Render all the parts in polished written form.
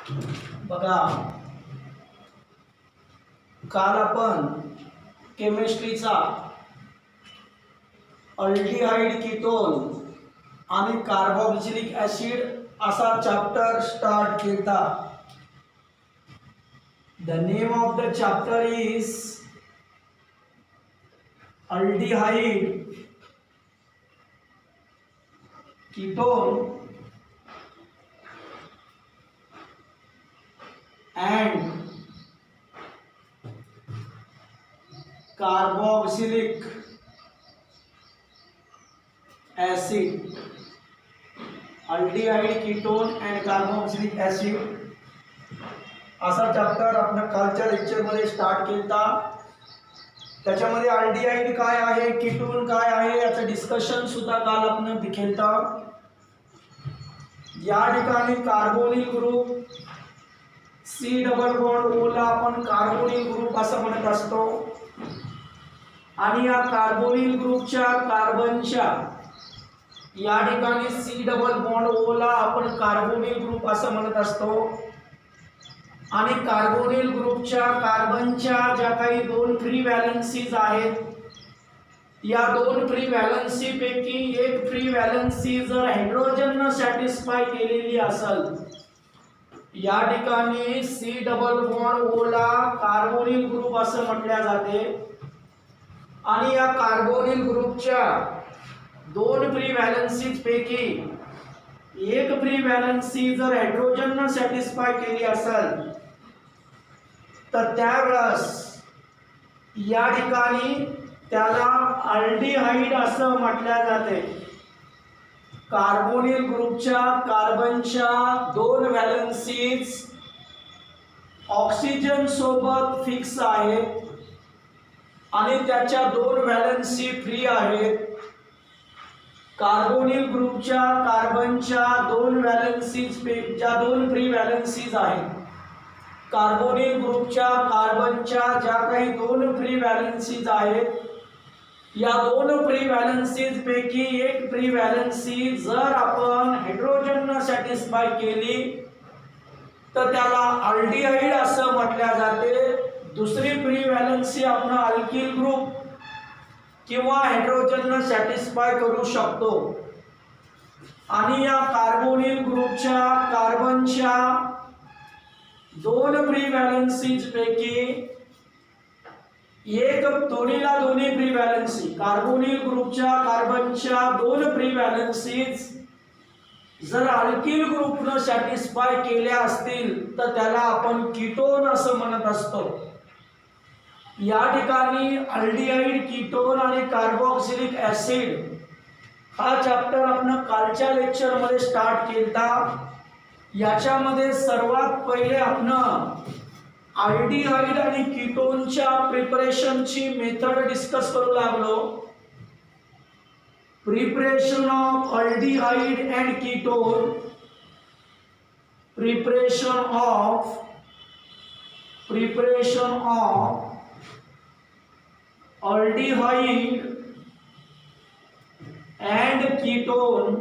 बघा, काल आपण केमिस्ट्रीचा अल्डिहाइड कीटोन आणि कार्बोक्सिलिक ॲसिड असा चॅप्टर स्टार्ट केला. The name of the chapter is aldehyde ketone and carboxylic acid. Aldehyde ketone and carboxylic acid असा chapter आपण कालच्या लेक्चरमध्ये स्टार्ट केला. त्याच्यामध्ये अल्डिहाइड काय आहे, कीटोन काय आहे याचं डिस्कशन सुद्धा काल आपण केलता. या ठिकाणी carbonyl group C double bond O ला आपण कार्बोनिल ग्रुप असं म्हणत असतो आणि या कार्बोनिल ग्रुपच्या कार्बनच्या या ठिकाणी सी डबल बॉन्ड ओ ला आपण कार्बोनिल ग्रुप असं म्हणत असतो आणि कार्बोनिल ग्रुपच्या कार्बनच्या ज्या काही दोन फ्री व्हॅलेन्सीज आहेत या दोन फ्री व्हॅलेन्सी पैकी एक फ्री व्हॅलेन्सी जर हायड्रोजनने सॅटिस्फाय केलेली असेल, या ठिकाणी सी डबल बॉन्ड ओ ला कार्बोनिल ग्रुप असं म्हटले जाते आणि या कार्बोनिल ग्रुपच्या दोन फ्री व्हॅलेन्सीज पैकी एक फ्री व्हॅलेन्सी जर हायड्रोजनने सॅटिस्फाय केली असेल तर त्यावेळेस या ठिकाणी त्याला अल्डिहाइड असं म्हटले जाते. कार्बोनिल ग्रुपच्या कार्बनच्या दोन व्हॅलेन्सीज ऑक्सिजन सोबत फिक्स आहेत आणि त्याच्या दोन व्हॅलेन्सी फ्री आहेत. कार्बोनिल ग्रुपच्या कार्बनच्या दोन व्हॅलेन्सीज ज्या दोन फ्री व्हॅलेन्सीज आहेत, कार्बोनिल ग्रुपच्या कार्बनच्या ज्या काही दोन फ्री व्हॅलेन्सीज आहेत या दोन फ्री व्हॅलेन्सीज पैकी एक फ्री व्हॅलेन्सी जर आपण हायड्रोजनने सॅटिस्फाय केली तर त्याला अल्डिहाइड असं म्हटले जाते. दुसरी फ्री व्हॅलेन्सी आपण अल्किल ग्रुप किंवा हायड्रोजनने सॅटिस्फाय करू शकतो आणि या कार्बोनिल ग्रुपच्या कार्बनच्या दोन फ्री व्हॅलेन्सीज पैकी एक दोन्ही फ्री व्हॅलेन्सी कार्बोनिल ग्रुपच्या कार्बनच्या दोन फ्री व्हॅलेन्सीज जर अल्किल ग्रुपने सॅटिस्फाय केल्या असतील तर त्याला आपण कीटोन असं म्हणत असतो. या ठिकाणी अल्डिहाइड कीटोन आणि कार्बोक्सिलिक ॲसिड हा चॅप्टर आपण कालच्या लेक्चरमध्ये स्टार्ट केला. याच्यामध्ये सर्वात पहिले आपण अल्डिहाइड आणि कीटोनच्या प्रिपरेशनची मेथड डिस्कस करू लागलो. Preparation of aldehyde and ketone, preparation of aldehyde and ketone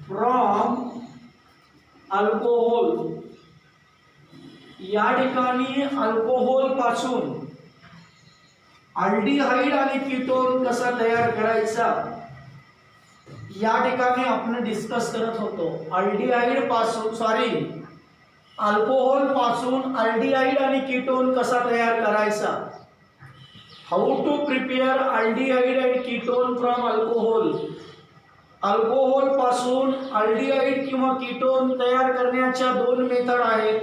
from alcohol. या ठिकाणी अल्कोहोल पासून अल्डिहाइड आणि कीटोन कसा तयार करायचा या ठिकाणी आपण डिस्कस करत होतो. अल्कोहोल पासून अल्डिहाइड आणि कीटोन कसा तयार करायचा, how to prepare aldehyde and ketone from alcohol. Alcohol पासून अल्डिहाइड किंवा कीटोन तयार करण्याच्या दोन मेथड आहेत.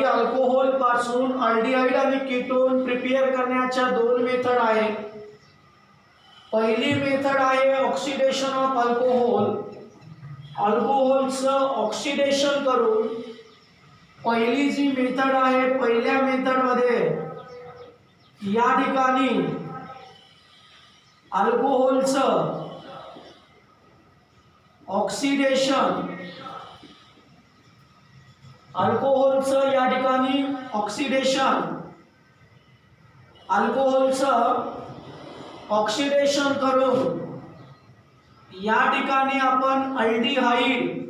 अल्कोहोल पासून अल्डिहाइड आणि कीटोन प्रिपेअर करण्याच्या दोन मेथड आहेत. पहिली मेथड आहे ऑक्सिडेशन ऑफ अल्कोहोल. अल्कोहोलचं ऑक्सिडेशन करून पहिली जी मेथड आहे, पहिल्या मेथडमध्ये या ठिकाणी अल्कोहोलचं ऑक्सिडेशन करून या ठिकाणी आपण अल्डिहाइड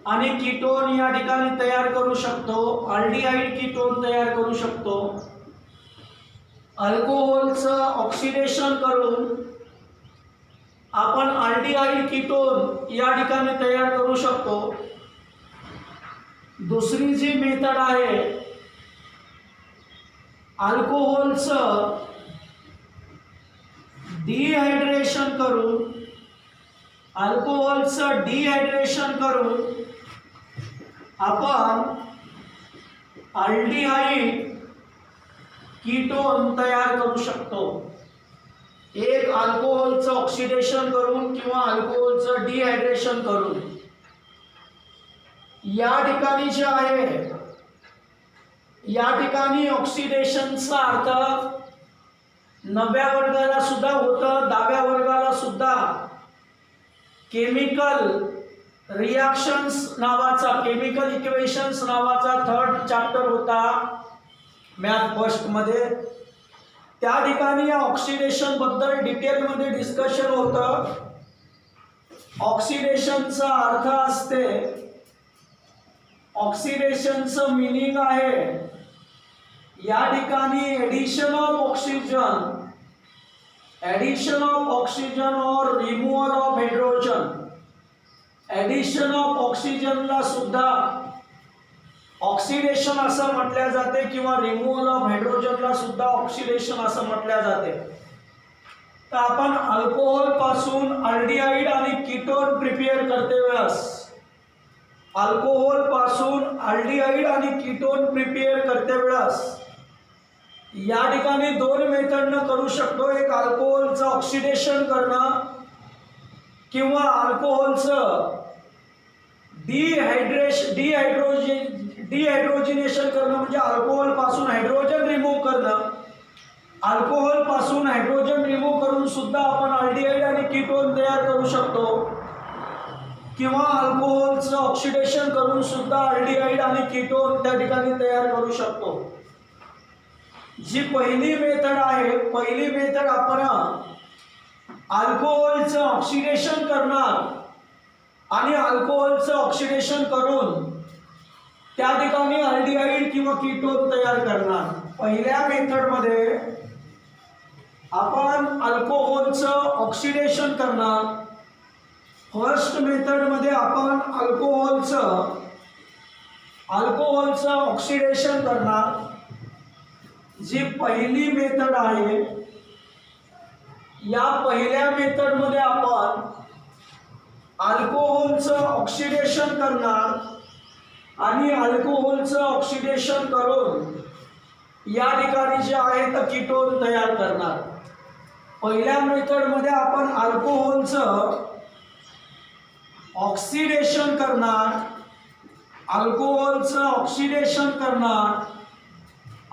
आणि कीटोन या ठिकाणी तयार करू शकतो. अल्डिहाइड कीटोन तयार करू शकतो. अल्कोहोलचं ऑक्सिडेशन करून आपण अल्डिहाइड कीटोन या ठिकाणी तयार करू शकतो. दुसरी जी मेथड आहे, अल्कोहोलचं डिहायड्रेशन करून आपण अल्डिहाइड कीटोन तयार करू शकतो. एक अल्कोहोलचं ऑक्सिडेशन करून किंवा अल्कोहोलचं डिहायड्रेशन करून. या ठिकाणी जे आहे, या ठिकाणी ऑक्सिडेशनचा अर्थ नवव्या वर्गाला सुद्धा होतं, 10व्या वर्गाला सुद्धा केमिकल रिॲक्शन्स नावाचा, केमिकल इक्वेशन्स नावाचा 3rd चॅप्टर होता मॅथ फर्स्ट मध्ये. त्या ठिकाणी या ऑक्सिडेशन बद्दल डिटेलमध्ये डिस्कशन होतं. ऑक्सिडेशनचा अर्थ असते, ऑक्सिडेशनचं मीनिंग आहे या ठिकाणी एडिशन ऑफ ऑक्सिजन और removal of hydrogen. Addition of ऑक्सिजनला सुद्धा ऑक्सिडेशन असं म्हटल्या जाते किंवा रिमूवल ऑफ हायड्रोजनला सुद्धा ऑक्सिडेशन असं म्हटल्या जाते. तर आपण अल्कोहोल पासून अल्डिहाइड आणि कीटोन प्रिपेअर करते वेळेस, अल्कोहोल पासून अल्डिहाइड आणि कीटोन प्रिपेअर करते वेळेस या ठिकाणी 2 मेथडनं करू शकतो. एक अल्कोहोलचं ऑक्सिडेशन करणं किंवा अल्कोहोलचं डिहायड्रोजिनेशन करणं, म्हणजे अल्कोहोल पासून हायड्रोजन रिमूव्ह करणं. अल्कोहोल पासून हायड्रोजन रिमूव्ह करून सुद्धा आपण अल्डिहाइड आणि कीटोन तयार करू शकतो किंवा अल्कोहोलचं ऑक्सिडेशन करून सुद्धा अल्डिहाइड आणि कीटोन त्या ठिकाणी तयार करू शकतो. जी पहिली मेथड आहे, पहिली मेथड आपण अल्कोहोलचं ऑक्सिडेशन करणार आणि अल्कोहोलचं ऑक्सिडेशन करून त्या ठिकाणी अल्डिहाइड किंवा कीटोन तयार करणार. पहिल्या मेथडमध्ये आपण अल्कोहोलचं ऑक्सिडेशन करणार. फर्स्ट मेथडमध्ये आपण अल्कोहोलचं ऑक्सिडेशन करणार. जी पहिली मेथड आहे, या पहिल्या मेथडमध्ये आपण अल्कोहोलचं ऑक्सिडेशन करणार आणि अल्कोहोलचं ऑक्सिडेशन करून या ठिकाणी जे आहे तर कीटोन तयार करणार. पहिल्या मेथडमध्ये आपण अल्कोहोलचं ऑक्सिडेशन करणार, अल्कोहोलचं ऑक्सिडेशन करणार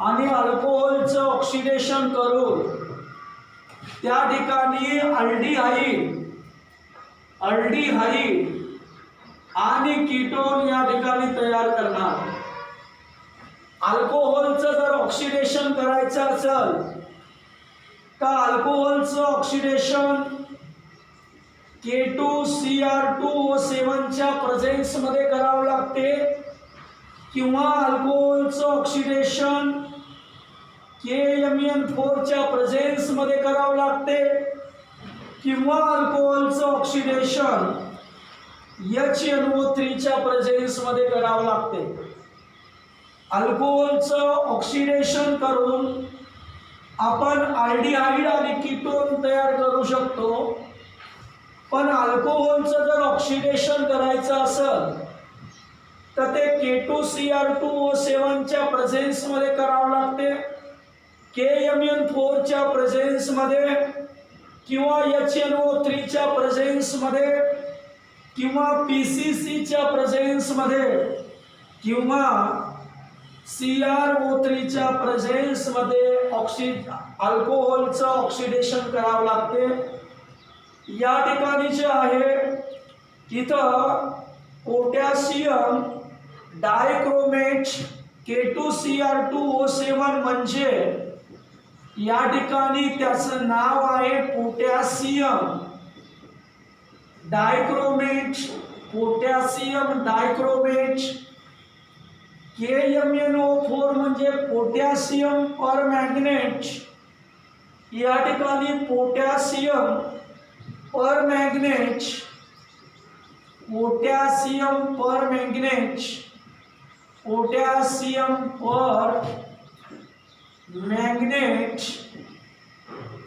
आणि अल्कोहोलचं ऑक्सिडेशन करून त्या ठिकाणी अल्डिहाइड आणि कीटोन या ठिकाणी तयार करणार. अल्कोहोलचं जर ऑक्सिडेशन करायचं असेल तर अल्कोहोलचं ऑक्सिडेशन K2Cr2O7 च्या प्रेझेन्समध्ये करावं लागते किंवा अल्कोहोलचं ऑक्सिडेशन KMnO4 च्या प्रेझेन्समध्ये करावं लागते किंवा अल्कोहोलचं ऑक्सिडेशन HNO3 च्या प्रेझेन्समध्ये करावं लागते. अल्कोहोलचं ऑक्सिडेशन करून आपण अल्डिहाइड आणि कीटोन तयार करू शकतो. पण अल्कोहोलचं जर ऑक्सिडेशन करायचं असेल तर ते K2Cr2O7 च्या प्रेझेन्समध्ये करावं लागते, KMnO4 च्या प्रेझेन्समध्ये किंवा HNO3 च्या प्रेझेन्समध्ये किंवा PCC च्या प्रेझेन्समध्ये किंवा CrO3 च्या प्रेझेन्समध्ये अल्कोहोलचं ऑक्सिडेशन करावं लागते. या ठिकाणी जे आहे इथं पोटॅशियम डायक्रोमेट K2Cr2O7 म्हणजे या ठिकाणी त्याचं नाव आहे potassium dichromate, potassium dichromate. KMnO4 म्हणजे पोटॅशियम परमॅंगनेट. या ठिकाणी पोटॅशियम परमॅंगनेट, पोटॅशियम परमॅंगनेट, पोटॅशियम परमॅंगनेट.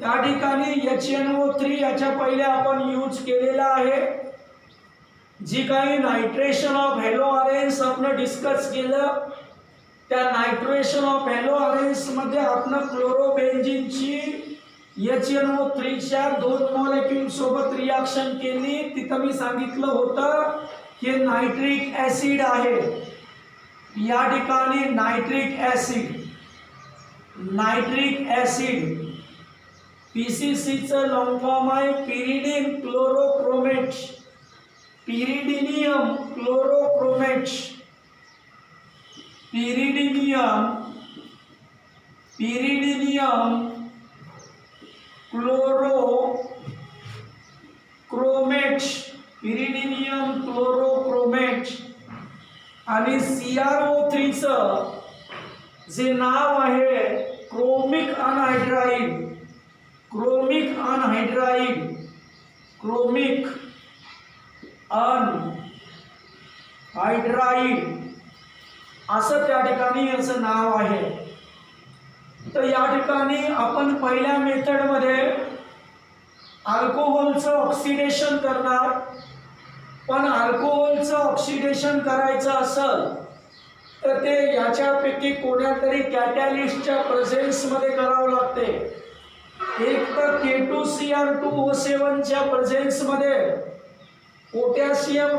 या ठिकाणी HNO3 याच्या पहिले आपण यूज केलेला आहे. जी काही नायट्रेशन ऑफ हॅलो आरेन्स आपण डिस्कस केलं, त्या नायट्रेशन ऑफ हॅलो आरेन्स मध्ये आपण क्लोरोबेन्झीनची HNO3 च्या 2 मॉलिक्यूल सोबत रिएक्शन केली. तिथं मी सांगितलं होतं की नायट्रिक ऍसिड आहे. या ठिकाणी nitric acid, nitric acid PCC चं लॉंग फॉर्म आहे pyridine chlorochromate, pyridinium chlorochromate, pyridinium chlorochromate, pyridinium chlorochromate. आणि CrO3 चं जे नाव आहे chromic anhydride, chromic anhydride, chromic anhydride असं त्या ठिकाणी याचं नाव आहे. तर या ठिकाणी आपण पहिल्या मेथडमध्ये अल्कोहोलचं ऑक्सिडेशन करणार. पण अल्कोहोलचं ऑक्सिडेशन करायचं असेल तर ते याच्यापैकी कोणत्यातरी कॅटॅलिस्टच्या प्रेझेन्समध्ये करावं लागते. एक तर K2Cr2O7 च्या प्रेझेन्समध्ये पोटॅशियम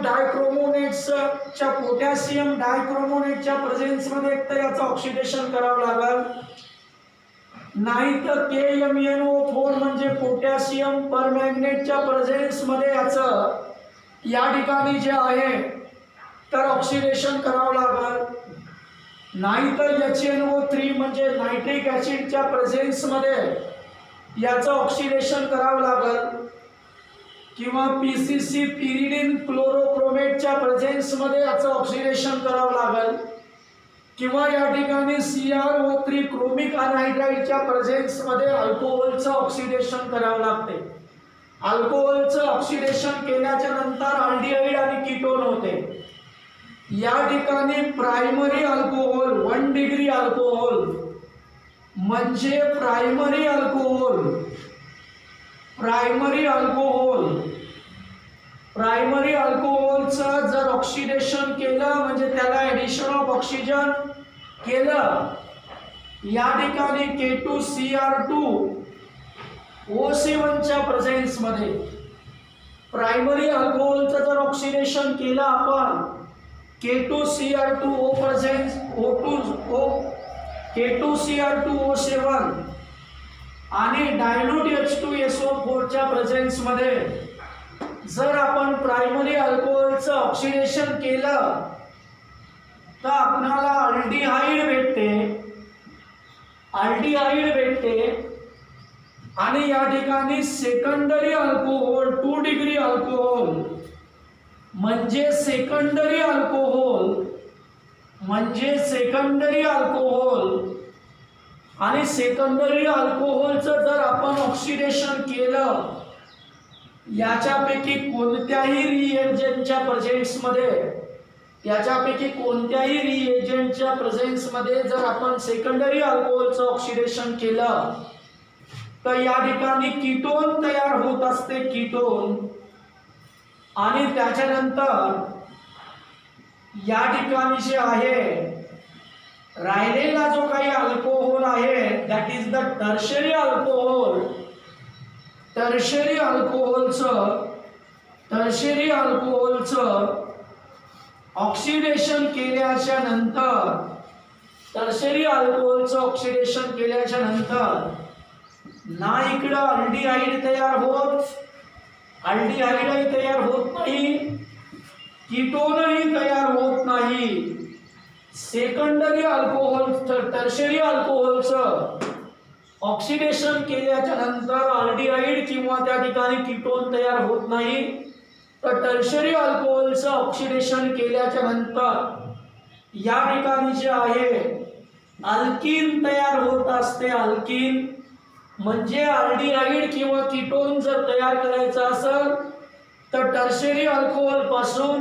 डायक्रोमोनेटच्या प्रेझेन्समध्ये एक तर याचं ऑक्सिडेशन करावं लागेल. नाही तर KMnO4 म्हणजे पोटॅशियम परमॅंगनेटच्या प्रेझेन्समध्ये याचं या ठिकाणी जे आहे तर ऑक्सिडेशन करावं लागेल. नाही तर HNO3 म्हणजे नायट्रिक ऍसिडच्या प्रेझेन्समध्ये याचं ऑक्सिडेशन करावं लागेल. किंवा PCC पिरिडीन क्लोरोक्रोमेटच्या प्रेझेन्समध्ये याचं ऑक्सिडेशन करावं लागेल. किंवा या ठिकाणी CrO3 क्रोमिक अनहायड्राइडच्या प्रेझेन्समध्ये अल्कोहोलचं ऑक्सिडेशन करावं लागते. अल्कोहोलचं ऑक्सिडेशन केल्याच्या नंतर अल्डिहाइड आणि कीटोन होते. या ठिकाणी प्रायमरी अल्कोहोल 1 डिग्री अल्कोहोल म्हणजे प्रायमरी अल्कोहोल, प्रायमरी अल्कोहोलचं जर ऑक्सिडेशन केलं म्हणजे त्याला ऍडिशन ऑफ ऑक्सिजन केलं. या ठिकाणी K2Cr2O7 च्या प्रेझेन्समध्ये प्रायमरी अल्कोहोलचं जर ऑक्सिडेशन केलं आपण K2Cr2O प्रेझेन्स K2Cr2O7 आणि डायल्यूट H2SO4 च्या प्रेझेन्समध्ये जर आपण प्रायमरी अल्कोहोलचं ऑक्सिडेशन केलं तर आपल्याला अल्डिहाइड भेटते. आणि या ठिकाणी सेकंडरी अल्कोहोल 2 डिग्री अल्कोहोल म्हणजे सेकंडरी अल्कोहोल आणि सेकंडरी अल्कोहोलचं जर आपण ऑक्सिडेशन केलं याच्यापैकी कोणत्याही रिएजंटच्या प्रेझेन्समध्ये जर आपण सेकंडरी अल्कोहोलचं ऑक्सिडेशन केलं तर या ठिकाणी कीटोन तयार होत असते, कीटोन. आणि त्याच्यानंतर या ठिकाणी जे आहे राहिलेला जो काही अल्कोहोल आहे that is the tertiary alcohol. टर्शरी अल्कोहोलचं ऑक्सिडेशन केल्याच्या नंतर ना इकडं अल्डिहाइड तयार होत नाही, कीटोनही तयार होत नाही. सेकंडरी अल्कोहोल टर्शरी अल्कोहोलचं ऑक्सिडेशन केल्याच्या नंतर अल्डिहाइड किंवा त्या ठिकाणी कीटोन तयार होत नाही. तर टर्शरी अल्कोहोलचं ऑक्सिडेशन केल्याच्या नंतर या ठिकाणी जे आहे अल्कीन तयार होत असते. अल्कीन म्हणजे अल्डिहाइड किंवा कीटोन जर तयार करायचा असेल तर टर्शरी अल्कोहोल पासून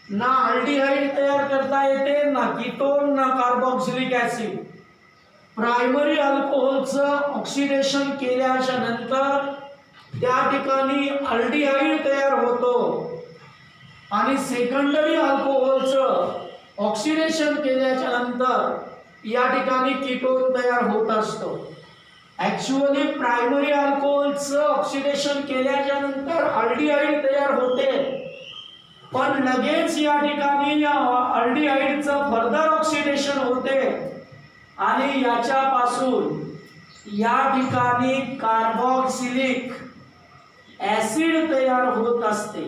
ना अल्डिहाइड तयार करता येते, ना कीटोन, ना कार्बोक्सिलिक ऍसिड. प्रायमरी अल्कोहोलचं ऑक्सिडेशन केल्याच्या नंतर त्या ठिकाणी अल्डिहाइड तयार होतो आणि सेकंडरी अल्कोहोलचं ऑक्सिडेशन केल्याच्या नंतर या ठिकाणी कीटोन तयार होत असतो. ऍक्च्युअली प्रायमरी अल्कोहोलचं ऑक्सिडेशन केल्याच्या नंतर अल्डिहाइड तयार होते, पण लगेच या ठिकाणी या अल्डिहाइडचं फर्दर ऑक्सिडेशन होते आणि याच्यापासून या ठिकाणी कार्बोक्सिलिक ऍसिड तयार होत असते.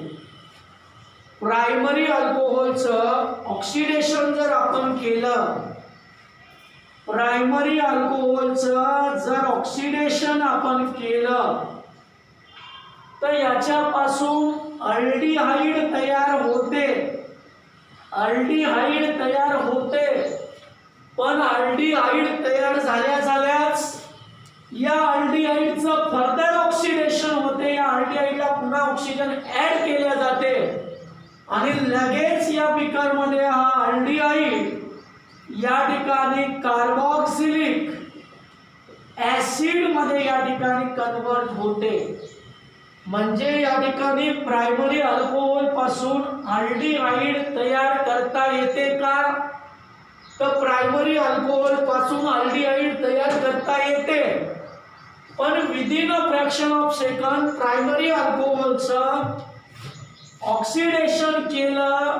प्रायमरी अल्कोहोलचं ऑक्सिडेशन जर आपण केलं, प्रायमरी अल्कोहोलचं जर ऑक्सिडेशन आपण केलं तर याच्यापासून अल्डिहाइड तयार होते. अल्डिहाइड तयार होते, पण अल्डिहाइड तयार झाल्याच या अल्डिहाइडचं फर्दर ऑक्सिडेशन होते. या अल्डिहाइडला पुन्हा ऑक्सिजन ऍड केले जाते आणि लगेच या बीकरमध्ये हा अल्डिहाइड या ठिकाणी कार्बोक्सिलिक ऍसिड मध्ये या ठिकाणी कन्वर्ट होते. म्हणजे या ठिकाणी प्रायमरी अल्कोहोल पासून अल्डिहाइड तयार करता येते का? तर प्रायमरी अल्कोहोल पासून अल्डिहाइड तयार करता येते, पण within a fraction of second primary अल्कोहोलचं ऑक्सिडेशन केलं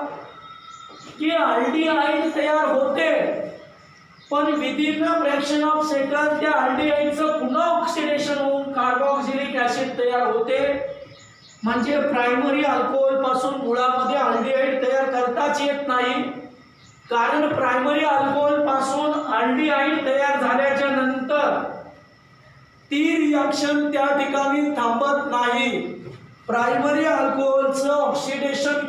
की अल्डिहाइड तयार होते, पण within a fraction of second त्या अल्डिहाइडचं पुन्हा ऑक्सिडेशन होऊन कार्बोक्सिलिक ऍसिड तयार होते. म्हणजे प्रायमरी अल्कोहोल पासून मुळामध्ये अल्डिहाइड तयार करताच येत नाही, कारण प्रायमरी अल्कोहोल पासून अल्डिहाइड तयार झाल्याच्या नंतर ती रिॲक्शन त्या ठिकाणी थांबत नाही. प्रायमरी अल्कोहोलचं ऑक्सिडेशन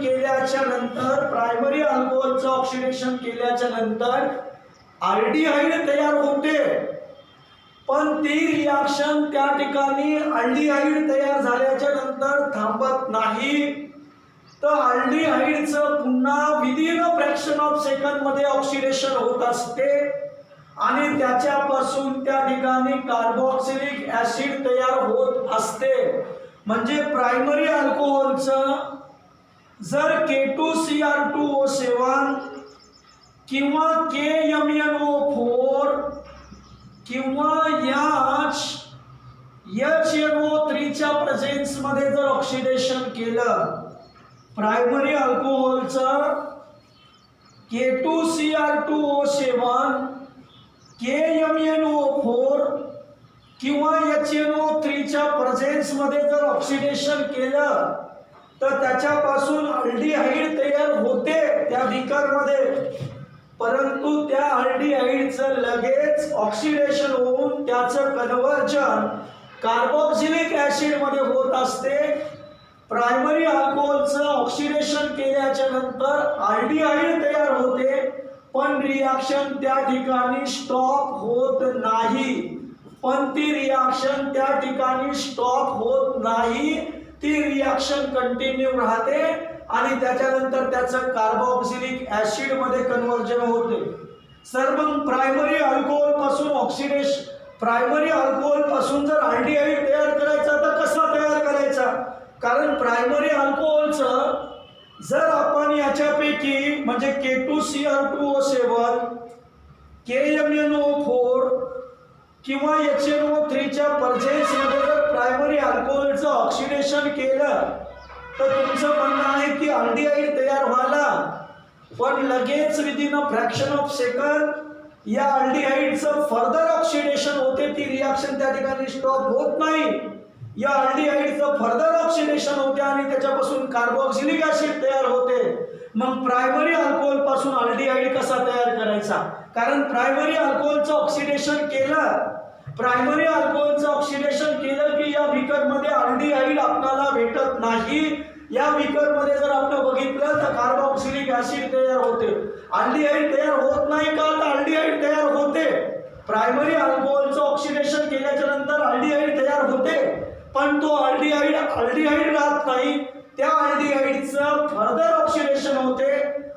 केल्याच्या नंतर अल्डिहाइड तयार होते, पण ती रिॲक्शन त्या ठिकाणी अल्डिहाइड तयार झाल्याच्या नंतर थांबत नाही. तर अल्डिहाइडचं पुन्हा within a fraction of second मध्ये ऑक्सिडेशन होत असते आणि त्याच्यापासून त्या ठिकाणी कार्बोक्सिलिक ऍसिड तयार होत असते. म्हणजे प्रायमरी अल्कोहोलचं जर K2Cr2O7 किंवा KMnO4 किंवा HNO3 च्या प्रेझेन्स मध्ये जर ऑक्सिडेशन केलं, प्रायमरी अल्कोहोलचं K2Cr2O7 KMnO4 किंवा HNO3 च्या प्रेझेन्स मध्ये जर ऑक्सिडेशन केलं तर त्याच्यापासून अल्डिहाइड तयार होते त्या बीकरमध्ये, परंतु त्या अल्डिहाइडचं लगेच ऑक्सिडेशन होऊन त्याचं कन्व्हर्जन कार्बोक्सिलिक ऍसिड मध्ये होत असते. प्रायमरी अल्कोहोलचं ऑक्सिडेशन केल्याच्या नंतर अल्डिहाइड तयार होते, पण रिॲक्शन त्या ठिकाणी स्टॉप होत नाही. ती रिॲक्शन कंटिन्यू राहते आणि त्याच्यानंतर त्याचं कार्बोक्सिलिक ऍसिड मध्ये कन्व्हर्जन होते. सर मग प्रायमरी अल्कोहोल पासून जर अल्डिहाइड तयार करायचा तर कसा तयार करायचा? कारण प्रायमरी अल्कोहोलचं जर आपण याच्यापैकी म्हणजे K2Cr2O7 KMnO4 किंवा HNO3 च्या प्रेझेन्स मध्ये जर प्रायमरी अल्कोहोलचं ऑक्सिडेशन केलं तर तुमचं म्हणणं आहे की अल्डिहाइड तयार व्हायला, पण लगेच within a fraction of second या अल्डिहाइडचं फर्दर ऑक्सिडेशन होते. ती रिॲक्शन त्या ठिकाणी स्टॉप होत नाही. या अल्डिहाइडचं फर्दर ऑक्सिडेशन होते आणि त्याच्यापासून कार्बोक्सिलिक ऍसिड तयार होते. मग प्रायमरी अल्कोहोल पासून अल्डिहाइड कसा तयार करायचा? कारण प्रायमरी अल्कोहोलचं ऑक्सिडेशन केलं की या बीकरमध्ये अल्डिहाइड आपल्याला भेटत नाही. या बीकरमध्ये जर आपण बघितलं तर कार्बोक्सिलिक ऍसिड तयार होते, अल्डिहाइड तयार होत नाही का, तर अल्डिहाइड तयार होते. प्रायमरी अल्कोहोलचं ऑक्सिडेशन केल्याच्या नंतर अल्डिहाइड तयार होते, पण तो अल्डिहाइड राहत नाही, त्या अल्डिहाइडचं फर्दर ऑक्सिडेशन होते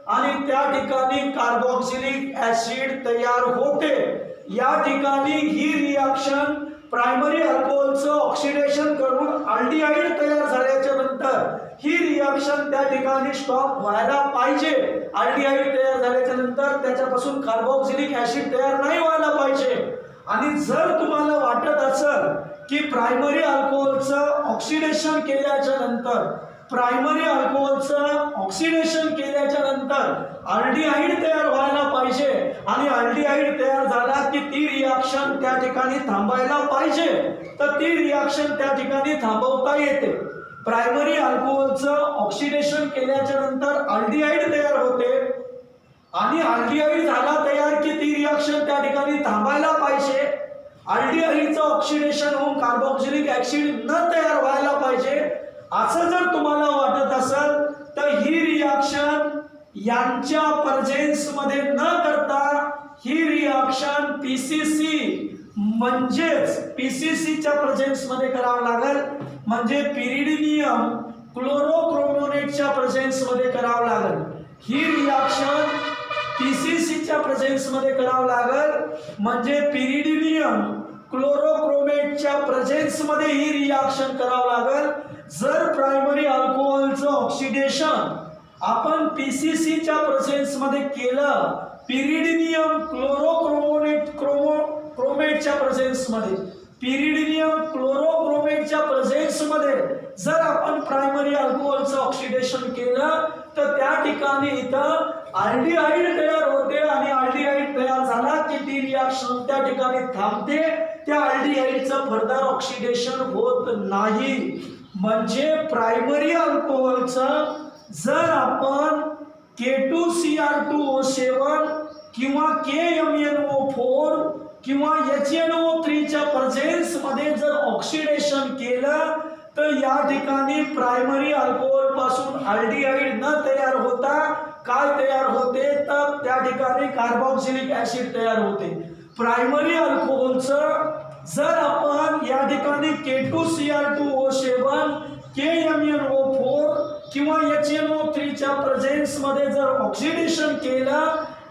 आणि त्या ठिकाणी कार्बोक्सिलिक ऍसिड तयार होते. या ठिकाणी ही रिएक्शन प्रायमरी अल्कोहोलचं ऑक्सिडेशन करून अल्डिहाइड तयार झाल्याच्या नंतर ही रिएक्शन त्या ठिकाणी स्टॉप व्हायला पाहिजे. अल्डिहाइड तयार झाल्याच्या नंतर त्याच्यापासून कार्बोक्सिलिक ऍसिड तयार नाही व्हायला पाहिजे. आणि जर तुम्हाला वाटत असेल की प्रायमरी अल्कोहोलचं ऑक्सिडेशन केल्याच्या नंतर अल्डिहाइड तयार व्हायला पाहिजे आणि अल्डिहाइड तयार झाला की ती रिएक्शन त्या ठिकाणी थांबायला पाहिजे, तर ती रिएक्शन त्या ठिकाणी थांबवता येते. प्रायमरी अल्कोहोलचं ऑक्सिडेशन केल्याच्या नंतर अल्डिहाइड तयार होते आणि अल्डिहाइड झाला तयार की ती रिएक्शन त्या ठिकाणी थांबायला पाहिजे. अल्डिहाइडचं ऑक्सिडेशन होऊन कार्बोक्सिलिक ऍसिड न तयार व्हायला पाहिजे असं जर तुम्हाला वाटत असेल तर ही रिएक्शन यांच्या प्रेझेन्स मध्ये न करता ही रिएक्शन पीसीसीच्या प्रेझेन्स मध्ये करावं लागेल, म्हणजे पिरिडिनियम क्लोरोक्रोमोनेटच्या प्रेझेन्स मध्ये करावं लागेल. ही रिएक्शन पीसीसीच्या प्रेझेन्स मध्ये करावं लागेल, म्हणजे पिरिडिनियम क्लोरोक्रोमेटच्या प्रेझेन्स मध्ये ही रिएक्शन करावं लागेल. जर प्रायमरी अल्कोहोलचं ऑक्सिडेशन आपण पीसीसीच्या प्रेझेन्स मध्ये केलं, पिरिडिनियम क्रोमेटच्या प्रेझेन्स मध्ये जर आपण प्रायमरी अल्कोहोलचं ऑक्सिडेशन केलं तर त्या ठिकाणी इथं अल्डिहाइड तयार होते आणि अल्डिहाइड तयार झाला की ती रिएक्शन त्या ठिकाणी थांबते, त्या अल्डिहाइडचं फर्दर ऑक्सिडेशन होत नाही. म्हणजे प्रायमरी अल्कोहोलचं जर आपण K2Cr2O7 किंवा KMnO4 किंवा HNO3 च्या प्रेझेन्स मध्ये जर ऑक्सिडेशन केलं तर या ठिकाणी प्रायमरी अल्कोहोल पासून अल्डिहाइड न तयार होता काय तयार होते, तर त्या ठिकाणी कार्बोक्सिलिक ऍसिड तयार होते. प्रायमरी अल्कोहोलचं जर आपण या ठिकाणी K2Cr2O7 KMnO4 किंवा HNO3 च्या प्रेझेन्स मध्ये जर ऑक्सिडेशन केलं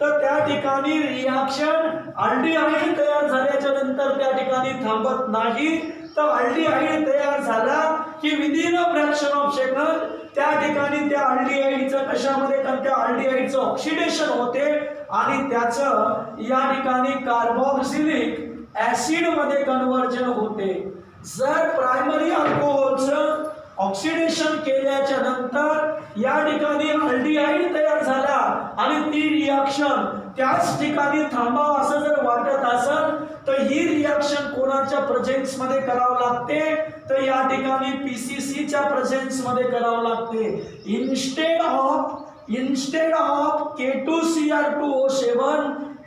तर त्या ठिकाणी रिएक्शन अल्डिहाइड तयार झाल्याच्या नंतर त्या ठिकाणी थांबत नाही, तर अल्डिहाइड तयार झाला की within a fraction of second त्या ठिकाणी त्या अल्डिहाइडचं कशामध्ये, कारण त्या अल्डिहाइडचं ऑक्सिडेशन होते आणि त्याचं या ठिकाणी कार्बोक्सिलिक ऍसिड मध्ये कन्व्हर्जन होते. जर प्रायमरी अल्कोहोलचं ऑक्सिडेशन केल्याच्या नंतर या ठिकाणी अल्डिहाइड तयार झाला आणि ती रिएक्शन त्याच ठिकाणी थांबावं असं जर वाटत असेल तर ही रिएक्शन कोणाच्या प्रेझेन्स मध्ये करावं लागते, तर या ठिकाणी पीसीसीच्या प्रेझेन्स मध्ये करावं लागते. Instead of K2Cr2O7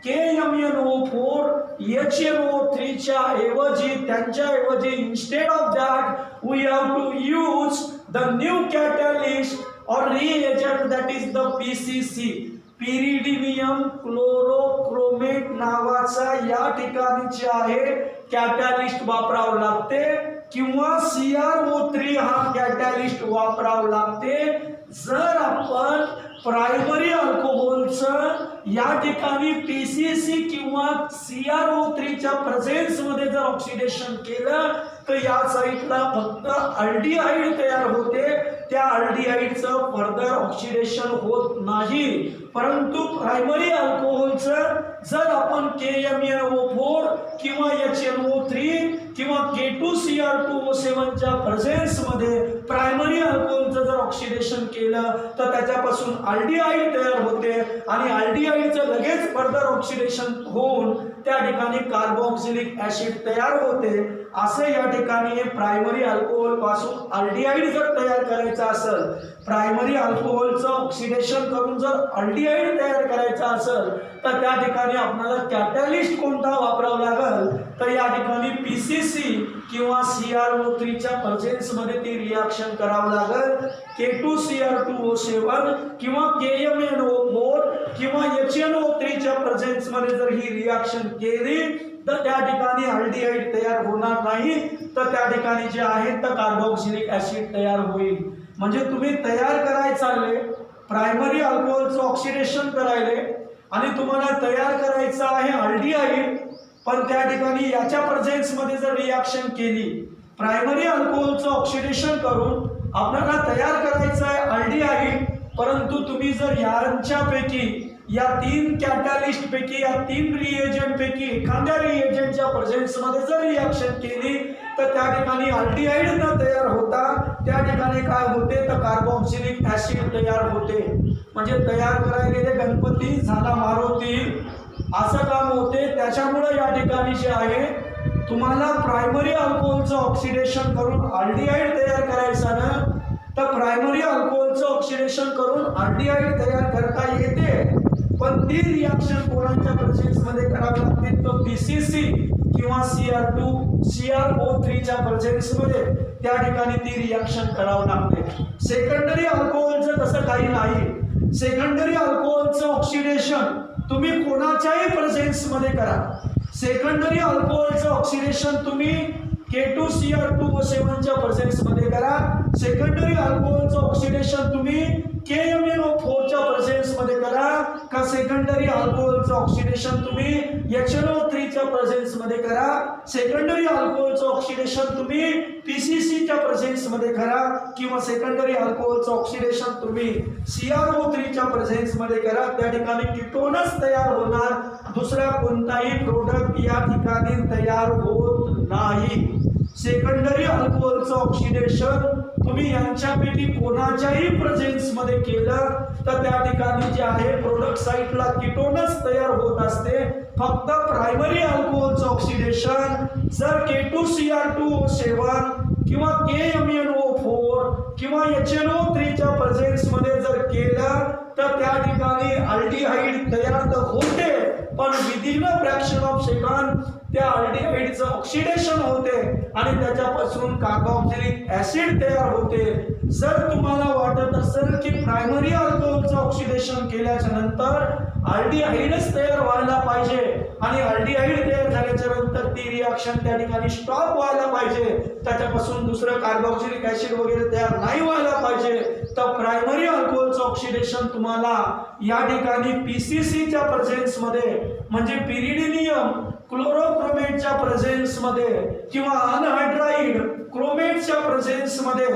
KMnO4 HNO3 च्या ऐवजी त्यांच्याऐवजी instead of that we have to use the new catalyst or reagent that is the PCC pyridinium chlorochromate नावाचा या ठिकाणी जे आहे कॅटॅलिस्ट वापरावं लागते किंवा CrO3 हा कॅटॅलिस्ट वापरावं लागते. जर आपण प्रायमरी अल्कोहोलचं या ठिकाणी पीसीसी किंवा CrO3 च्या प्रेझेन्स मध्ये जर ऑक्सिडेशन केलं तर या साइडला फक्त अल्डिहाइड तयार होते, त्या अल्डिहाइडचं फर्दर ऑक्सिडेशन होत नाही. परंतु प्रायमरी अल्कोहोलचं जर आपण KMnO4 किंवा HNO3 किंवा K2Cr2O7 च्या प्रेझेन्स मध्ये प्रायमरी अल्कोहोलचं जर ऑक्सिडेशन केलं तर त्याच्यापासून अल्डिहाइड तयार होते आणि अल्डिहाइडचं लगेच फर्दर ऑक्सिडेशन होऊन त्या ठिकाणी कार्बोक्सिलिक ऍसिड तयार होते। असे या ठिकाणी हे प्रायमरी अल्कोहोल पासून अल्डिहाइड जर तयार करायचा असेल, प्रायमरी अल्कोहोलचं ऑक्सिडेशन करून जर अल्डिहाइड तयार करायचा असेल तर त्या ठिकाणी आपल्याला कॅटॅलिस्ट कोणता वापरावा लागेल, तर या ठिकाणी पीसीसी किंवा CrO3 च्या प्रेझेन्स मध्ये ती रिएक्शन करावं लागेल। K2Cr2O7 किंवा KMnO4 किंवा HNO3 च्या प्रेझेन्स मध्ये जर ही रिएक्शन केली तर त्या ठिकाणी अल्डिहाइड तयार होणार नाही, तर त्या ठिकाणी जे आहे तर कार्बोक्सिलिक ऍसिड तयार होईल। म्हणजे तुम्ही तयार करायला चालले, प्रायमरी अल्कोहोलचं ऑक्सिडेशन करायले आणि तुम्हाला तयार करायचं आहे अल्डिहाइड, पण त्या ठिकाणी याच्या प्रेझेन्स मध्ये जर रिएक्शन केली, प्रायमरी अल्कोहोलचं ऑक्सिडेशन करून आपल्याला तयार करायचं आहे अल्डिहाइड, परंतु तुम्ही जर यांच्यापैकी या 3 कॅटॅलिस्ट पैकी या 3 रिएजंट पैकी एखाद्या रिएजंटच्या प्रेझेन्स मध्ये जर रिएक्शन केली तर त्या ठिकाणी अल्डिहाइड न तयार होता त्या ठिकाणी काय होते तर कार्बोक्सिलिक ऍसिड तयार होते। म्हणजे तयार करायला गेले गणपती झाला मारुती असं काम होते। त्याच्यामुळे या ठिकाणी जे आहे तुम्हाला प्रायमरी अल्कोहोलचं ऑक्सिडेशन करून अल्डिहाइड तयार करायचं ना, तर प्रायमरी अल्कोहोलचं ऑक्सिडेशन करून अल्डिहाइड तयार करता येते, पण ती रिएक्शन कोणाच्या प्रेझेन्स मध्ये करावी लागते तर पीसीसी किंवा CrO3 च्या प्रेझेन्स मध्ये त्या ठिकाणी ती रिएक्शन करावी लागते। सेकंडरी अल्कोहोलचं तसं काही नाही। सेकंडरी अल्कोहोलचं ऑक्सिडेशन तुम्ही कोणाच्याही प्रेझेन्स मध्ये करा। सेकंडरी अल्कोहोलचं ऑक्सिडेशन तुम्ही K2Cr2O7 च्या प्रेझेन्स मध्ये करा। सेकंडरी अल्कोहोलचं ऑक्सिडेशन तुम्ही KMnO4 च्या प्रेझेन्स मध्ये करा का सेकंडरी अल्कोहोलचं ऑक्सिडेशन तुम्ही HNO3 च्या प्रेझेन्स मध्ये करा। सेकंडरी अल्कोहोलचं ऑक्सिडेशन तुम्ही पीसीसी च्या प्रेझेन्स मध्ये करा किंवा सेकंडरी अल्कोहोलचं ऑक्सिडेशन तुम्ही CrO3 च्या प्रेझेन्स मध्ये करा। त्या ठिकाणी कीटोनच तयार होणार, दुसरा कोणताही प्रोडक्ट या ठिकाणी तयार होत नाही। सेकंडरी अल्कोहोलचं ऑक्सिडेशन तुम्ही यांच्यापैकी कोणाच्याही प्रेझेन्स मध्ये केलं तर त्या ठिकाणी जे आहे प्रोडक्ट साइटला कीटोनच तयार होत असते। फक्त प्रायमरी अल्कोहोलचं ऑक्सिडेशन जर K2Cr2O7 किंवा KMnO4 किंवा HNO3 च्या प्रेझेन्स मध्ये जर केलं तर त्या ठिकाणी अल्डिहाइड तयार तर होते, पण within a fraction of second त्या अल्डिहाइडचं ऑक्सिडेशन होते आणि त्याच्यापासून कार्बोक्सिलिक ऍसिड तयार होते। जर तुम्हाला वाटत असेल की प्रायमरी अल्कोहोलचं ऑक्सिडेशन केल्याच्या नंतर अल्डिहाइडच तयार व्हायला पाहिजे आणि अल्डिहाइड तयार झाल्याच्या नंतर ती रिएक्शन त्या ठिकाणी स्टॉप व्हायला पाहिजे, त्याच्यापासून दुसरं कार्बोक्सिलिक ऍसिड वगैरे तयार नाही व्हायला पाहिजे, तर प्रायमरी अल्कोहोलचं ऑक्सिडेशन तुम्हाला या ठिकाणी पीसीसी च्या प्रेझेन्स मध्ये म्हणजे पिरिडिनियम क्लोरोक्रोमेटच्या प्रेझेन्स मध्ये किंवा अनहायड्राइड क्रोमेटच्या प्रेझेन्स मध्ये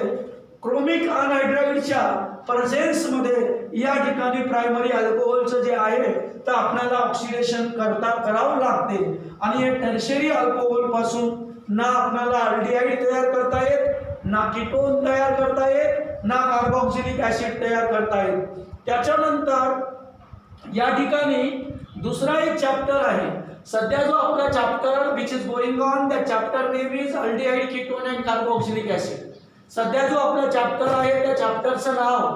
क्रोमिक अनहायड्राइडच्या प्रेझेन्स मध्ये या ठिकाणी प्रायमरी अल्कोहोलचं जे आहे तर आपल्याला ऑक्सिडेशन करावं लागते। आणि हे टर्शियरी अल्कोहोल पासून ना आपल्याला अल्डिहाइड तयार करता येत, ना कीटोन तयार करता येत, ना कार्बोक्सिलिक ऍसिड तयार करता येत। त्याच्यानंतर या ठिकाणी दुसरा एक चॅप्टर आहे, सध्या जो आपला chapter which is going on, the chapter name is aldehyde ketone and carboxylic acid. सध्या जो आपला चॅप्टर आहे त्या चॅप्टरचं नाव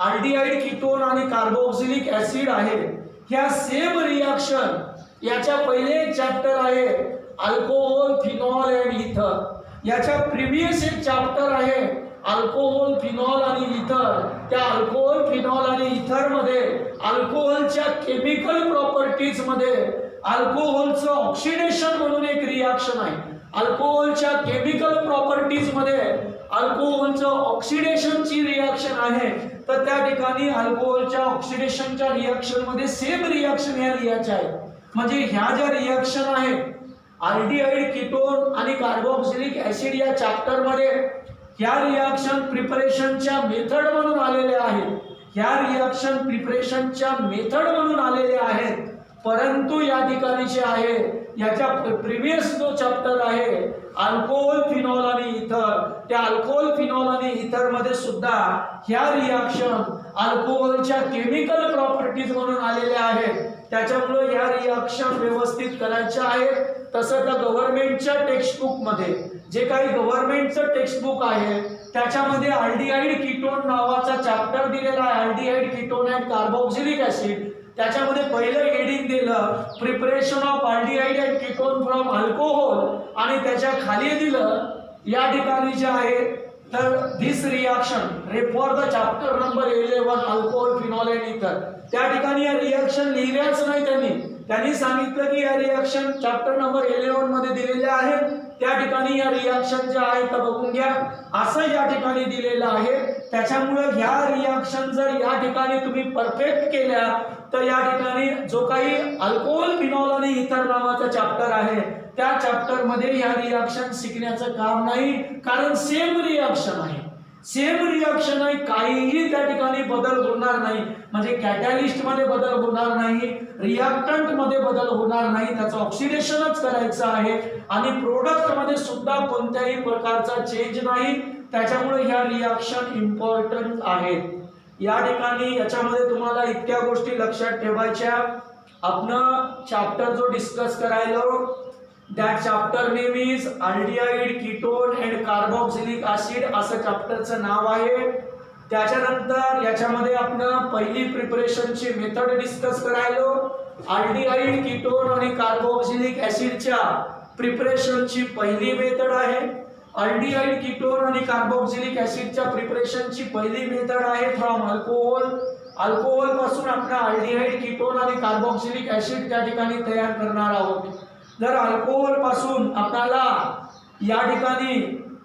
अल्डिहाइड कीटोन आणि कार्बोक्सिलिक ऍसिड आहे। ह्या सेम रिएक्शन याच्या पहिले एक चॅप्टर आहे अल्कोहोल फिनॉल अँड इथर। याच्या प्रिव्हियस एक चॅप्टर आहे अल्कोहोल फिनॉल आणि इथर। त्या अल्कोहोल फिनॉल आणि इथर मध्ये अल्कोहोलच्या केमिकल प्रॉपर्टीज मध्ये अल्कोहोलचं ऑक्सिडेशन म्हणून एक रिएक्शन आहे। अल्कोहोलच्या केमिकल प्रॉपर्टीज मध्ये अल्कोहोलचं ऑक्सिडेशनची रिएक्शन आहे, तर त्या ठिकाणी अल्कोहोलच्या ऑक्सिडेशनच्या रिएक्शन मध्ये सेम रिएक्शन ह्या लिहायच्या आहे। म्हणजे ह्या ज्या रिएक्शन आहे अल्डिहाइड कीटोन आणि कार्बोक्सिलिक ऍसिड या चॅप्टर मध्ये ह्या रिएक्शन प्रिपरेशनच्या मेथड म्हणून आलेले आहेत, ह्या रिएक्शन प्रिपरेशनच्या मेथड म्हणून आलेले आहेत। परंतु या ठिकाणी जे आहे याच्या प्रिव्हियस जो चॅप्टर आहे अल्कोहोल फिनॉल आणि इथर, त्या अल्कोहोल फिनॉल आणि इथर मध्ये सुद्धा ह्या रिएक्शन अल्कोहोलच्या केमिकल प्रॉपर्टीज म्हणून आलेल्या आहेत। त्याच्यामुळे या रिॲक्शन व्यवस्थित करायच्या आहेत. तसं तर गव्हर्नमेंटच्या टेक्स्टबुक मध्ये जे काही गव्हर्नमेंटचं टेक्स्टबुक आहे त्याच्यामध्ये अल्डिहाइड कीटोन नावाचा चॅप्टर दिलेला आहे. Aldehyde ketone and carboxylic acid. त्याच्यामध्ये पहिलं हेडिंग दिलं preparation of aldehyde and ketone from alcohol आणि त्याच्या खाली दिलं या ठिकाणी जे आहे तर this reaction refer the chapter number 11 alcohol phenol and ether. त्या ठिकाणी या रिॲक्शन लिहिल्याच नाही त्यांनी सांगितलं की या रिॲक्शन चॅप्टर नंबर 11 मध्ये दिलेल्या आहेत. त्या ठिकाणी या रिॲक्शन ज्या आहेत त्या बघून घ्या असं या ठिकाणी दिलेलं आहे. त्याच्यामुळे ह्या रिॲक्शन जर या ठिकाणी तुम्ही परफेक्ट केल्या तर या ठिकाणी जो काही अल्कोहोल फिनॉल आणि इथर नावाचा चॅप्टर आहे त्या चॅप्टर मध्ये या रिॲक्शन शिकण्याचं काम नाही, कारण सेम रिॲक्शन आहे. सेम रिॲक्शन आहे, काहीही त्या ठिकाणी बदल होणार नाही. म्हणजे कॅटॅलिस्ट मध्ये बदल होणार नाही, रिॲक्टंट मध्ये बदल होणार नाही, त्याचं ऑक्सिडेशनच करायचं आहे आणि प्रोडक्ट मध्ये सुद्धा कोणत्याही प्रकारचा चेंज नाही. त्याच्यामुळे ह्या रिॲक्शन इम्पॉर्टंट आहेत. या ठिकाणी याच्यामध्ये तुम्हाला इतक्या गोष्टी लक्षात ठेवायच्या. आपण चॅप्टर जो डिस्कस करायलो that chapter name is aldehyde ketone and carboxylic acid असं चॅप्टरचं नाव आहे. त्याच्यानंतर याच्यामध्ये आपण पहिली प्रिपरेशनची मेथड डिस्कस करायलो. अल्डिहाइड कीटोन आणि कार्बोक्सिलिक ऍसिडच्या प्रिपरेशनची पहिली मेथड आहे. अल्डिहाइड कीटोन आणि कार्बोक्सिलिक ऍसिडच्या प्रिपरेशनची पहिली मेथड आहे फ्रॉम अल्कोहोल. अल्कोहोल पासून आपण अल्डिहाइड कीटोन आणि कार्बोक्सिलिक ऍसिड त्या ठिकाणी तयार करणार आहोत. जर अल्कोहोल पासून आपल्याला या ठिकाणी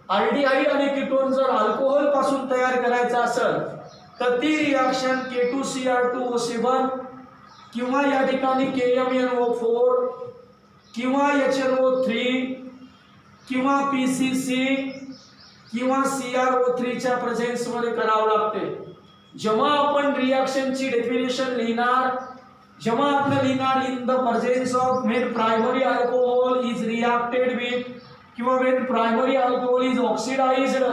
अल्डिहाइड आणि कीटोन जर अल्कोहोल पासून तयार करायचं असेल तर ती रिॲक्शन K2Cr2O7 किंवा या ठिकाणी KMnO4 किंवा HNO3 किंवा PCC किंवा CrO3 च्या प्रेझेन्स मध्ये करावं लागते. जेव्हा आपण रिॲक्शनची डेफिनेशन लिहिणार जेव्हा आपण लिहिणार in the presence of when primary alcohol is reacted with किंवा when primary alcohol is oxidized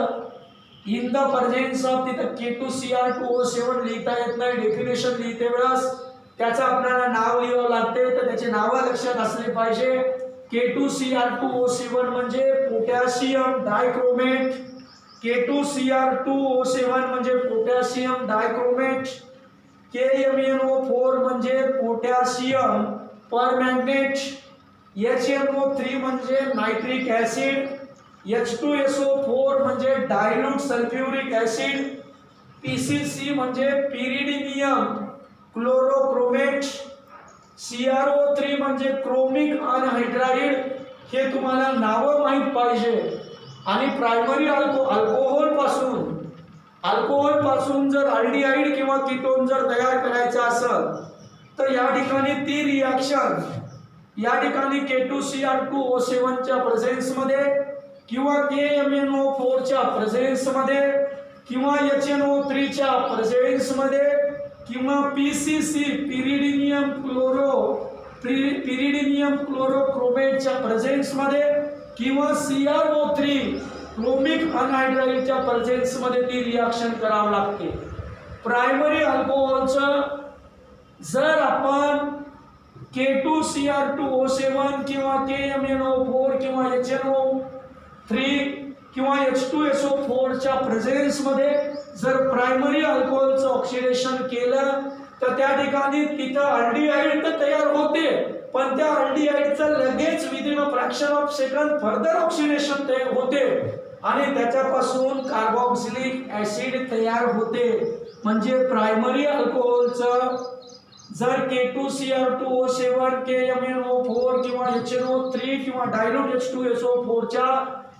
in the presence of तिथं K2Cr2O7 लिहिता येत नाही. डेफिनेशन लिहिते वेळेस त्याचं आपल्याला नाव लिहावं लागते, तर त्याचे नाव लक्षात असले पाहिजे. K2Cr2O7 म्हणजे पोटॅशियम डायक्रोमेट. K2Cr2O7 म्हणजे पोटॅशियम डायक्रोमेट. KMnO4 म्हणजे पोटॅशियम परमॅंगनेट. HNO3 म्हणजे नायट्रिक ऍसिड. H2SO4 म्हणजे डायल्यूट सल्फ्युरिक ऍसिड. PCC म्हणजे पिरिडीनियम क्लोरोक्रोमेट. CrO3 म्हणजे क्रोमिक अनहायड्राइड. हे तुम्हाला नावं माहित पाहिजे. आणि प्रायमरी अल्कोहोल पासून जर अल्डिहाइड किंवा कीटोन जर तयार करायचं असेल तर या ठिकाणी ती रिॲक्शन या ठिकाणी K2Cr2O7 च्या प्रेझेन्स मध्ये किंवा KMnO4 च्या प्रेझेन्स मध्ये किंवा HNO3 च्या प्रेझेन्स मध्ये किंवा PCC पिरिडीनियम क्लोरोक्रोमेटच्या प्रेझेन्स मध्ये किंवा CrO3 क्रोमिक अनहायड्राइडच्या प्रेझेन्स मध्ये ती रिॲक्शन करावं लागते. प्रायमरी अल्कोहोलचं जर आपण K2Cr2O7 किंवा KMnO4 किंवा HNO3 किंवा H2SO4 च्या प्रेझेन्स मध्ये जर प्रायमरी अल्कोहोलचं ऑक्सिडेशन केलं तर त्या ठिकाणी तिथं अल्डिहाइड तर तयार होते, पण त्या अल्डिहाइडचं लगेच within a fraction of second further oxidation तयार होते आणि त्याच्यापासून कार्बोक्सिलिक ऍसिड तयार होते. म्हणजे प्रायमरी अल्कोहोलचं जर K2Cr2O7 KMnO4 किंवा HNO3 किंवा डायल्यूट H2SO4 च्या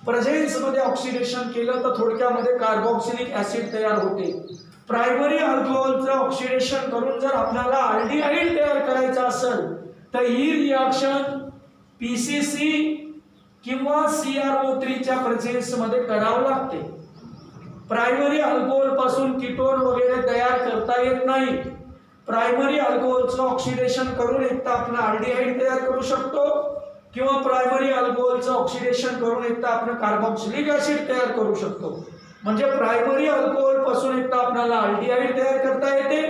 प्रेझेन्स मध्ये ऑक्सिडेशन केलं तर थोडक्यामध्ये कार्बोक्सिलिक ऍसिड तयार होते. प्रायमरी अल्कोहोलचं ऑक्सिडेशन करून जर आपल्याला अल्डिहाइड तयार करायचं असेल तर ही रिॲक्शन PCC किंवा CrO3 च्या प्रेझेन्स मध्ये करावं लागते. प्रायमरी अल्कोहोल पासून कीटोन वगैरे तयार करता येत नाही. प्रायमरी अल्कोहोलचं ऑक्सिडेशन करून एकदा आपण अल्डिहाइड तयार करू शकतो किंवा प्रायमरी अल्कोहोलचं ऑक्सिडेशन करून एकदा आपण कार्बोक्सिलिक ऍसिड तयार करू शकतो. म्हणजे प्रायमरी अल्कोहोल पासून एकदा आपल्याला अल्डिहाइड तयार करता येते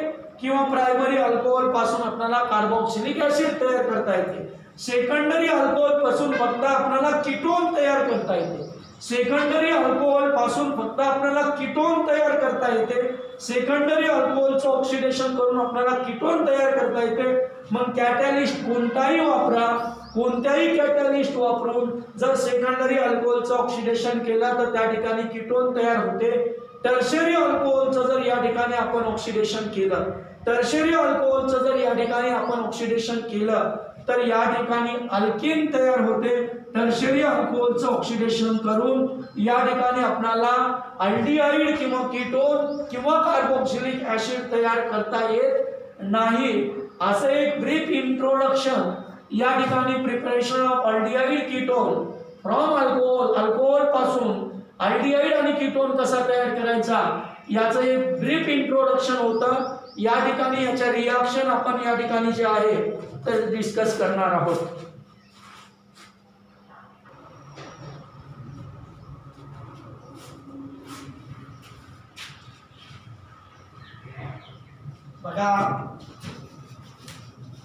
किंवा प्रायमरी अल्कोहोल पासून आपल्याला कार्बोक्सिलिक ऍसिड तयार करता येते. सेकंडरी अल्कोहोल पासून फक्त आपल्याला कीटोन तयार करता येते. सेकंडरी अल्कोहोल पासून फक्त आपल्याला कीटोन तयार करता येते. सेकंडरी अल्कोहोलचं ऑक्सिडेशन करून आपल्याला कीटोन तयार करता येते. मग कॅटॅलिस्ट कोणताही वापरा, कोणत्याही कॅटॅलिस्ट वापरून जर सेकंडरी अल्कोहोलचं ऑक्सिडेशन केलं तर त्या ठिकाणी कीटोन तयार होते. टर्शरी अल्कोहोलचं जर या ठिकाणी आपण ऑक्सिडेशन केलं, टर्शरी अल्कोहोलचं जर या ठिकाणी आपण ऑक्सिडेशन केलं तर या ठिकाणी अल्केन तयार होते. टर्शरी अल्कोहोलचं ऑक्सिडेशन करून या ठिकाणी आपल्याला अल्डिहाइड किंवा कीटोन किंवा कार्बोक्सिलिक ऍसिड तयार करता येत नाही. असं एक ब्रीफ इंट्रोडक्शन या ठिकाणी preparation of aldehyde ketone from alcohol, alcohol पासून अल्डिहाइड आणि कीटोन कसा तयार करायचा याचं एक ब्रीफ इंट्रोडक्शन होतं. या ठिकाणी याच्या रिएक्शन आपण या ठिकाणी जे आहे तर डिस्कस करणार आहोत. बघा,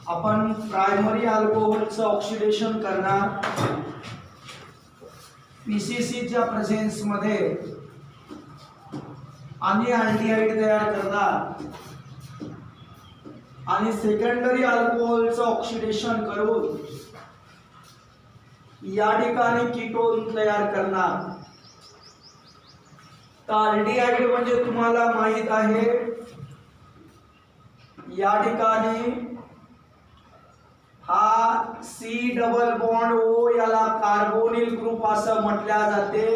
आपण प्रायमरी अल्कोहोलचं ऑक्सिडेशन करणार पीसीसीच्या प्रेझेन्स मध्ये आणि अल्डिहाइड तयार करणार आणि सेकंडरी अल्कोहोलचं ऑक्सिडेशन करून या ठिकाणी कीटोन तयार करणार. तर अल्डिहाइड म्हणजे तुम्हाला माहित आहे या ठिकाणी हा सी डबल बॉन्ड ओ याला कार्बोनिल ग्रुप असं म्हटल्या जाते.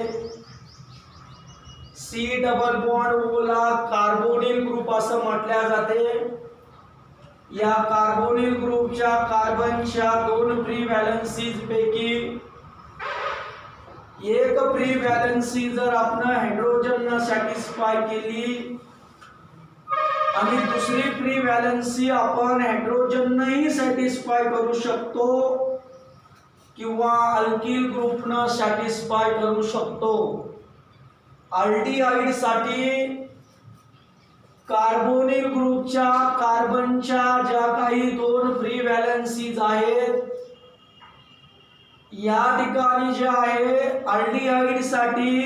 सी डबल बॉन्ड ओ ला कार्बोनिल ग्रुप असं म्हटल्या जाते. या कार्बोनिल ग्रुपच्या कार्बनच्या 2 फ्री व्हॅलेन्सीज पैकी एक फ्री व्हॅलेन्सी जर आपण हायड्रोजन सॅटिस्फाय केली आणि दुसरी फ्री व्हॅलेन्सी आपण हायड्रोजनही सॅटिस्फाय करू शकतो किंवा अल्किल ग्रुपनं सॅटिस्फाय करू शकतो. अल्डिहाइड साठी कार्बोनिल ग्रुपच्या कार्बनच्या ज्या काही 2 फ्री व्हॅलेन्सीज आहेत या ठिकाणी जे आहे अल्डिहाइड साठी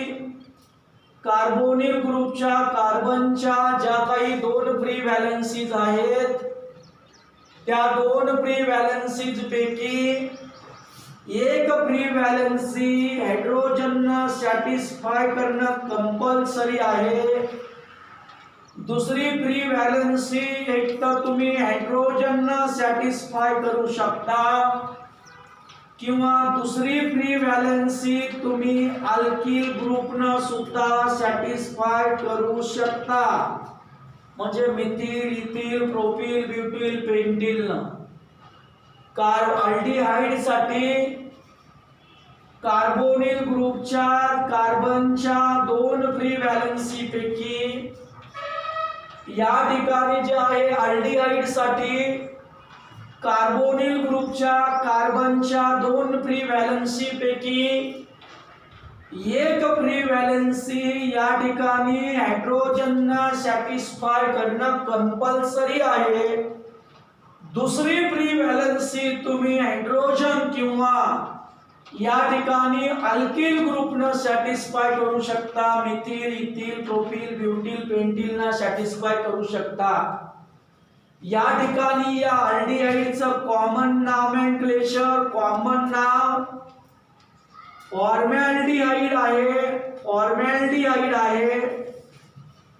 कार्बोनिल ग्रुपच्या कार्बनच्या ज्या काही 2 फ्री व्हॅलेन्सीज आहेत त्या 2 फ्री व्हॅलेन्सीज पैकी एक फ्री व्हॅलेन्सी हायड्रोजन सॅटिस्फाय करणं कंपल्सरी आहे. दुसरी फ्री व्हॅलेन्सी एक तर तुम्ही हायड्रोजन सॅटिस्फाय करू शकता किंवा दुसरी फ्री व्हॅलेन्सी तुम्ही अल्किल ग्रुपनं सुद्धा सॅटिस्फाय करू शकता. म्हणजे methyl, ethyl, propyl, butyl, pentyl. Aldehyde साठी कार्बोनिल ग्रुपच्या कार्बनच्या 2 फ्री व्हॅलेन्सी पैकी या ठिकाणी जे आहे अल्डिहाइड साठी कार्बोनिल ग्रुपच्या कार्बनच्या 2 फ्री व्हॅलेन्सी पैकी एक फ्री व्हॅलेन्सी या ठिकाणी हायड्रोजन सॅटिस्फाय करणं कंपल्सरी आहे. दुसरी फ्री व्हॅलेन्सी तुम्ही हायड्रोजन किंवा या ठिकाणी अल्किल ग्रुपनं सॅटिस्फाय करू शकता. मिथिल, इथिल, प्रोपिल, ब्युटिल, पेंटिलना सॅटिस्फाय करू शकता. या ठिकाणी या अल्डिहाइडचं कॉमन नॉमेनक्लेचर, कॉमन नाव फॉर्मॅल्डिहाइड आहे, फॉर्मॅल्डिहाइड आहे.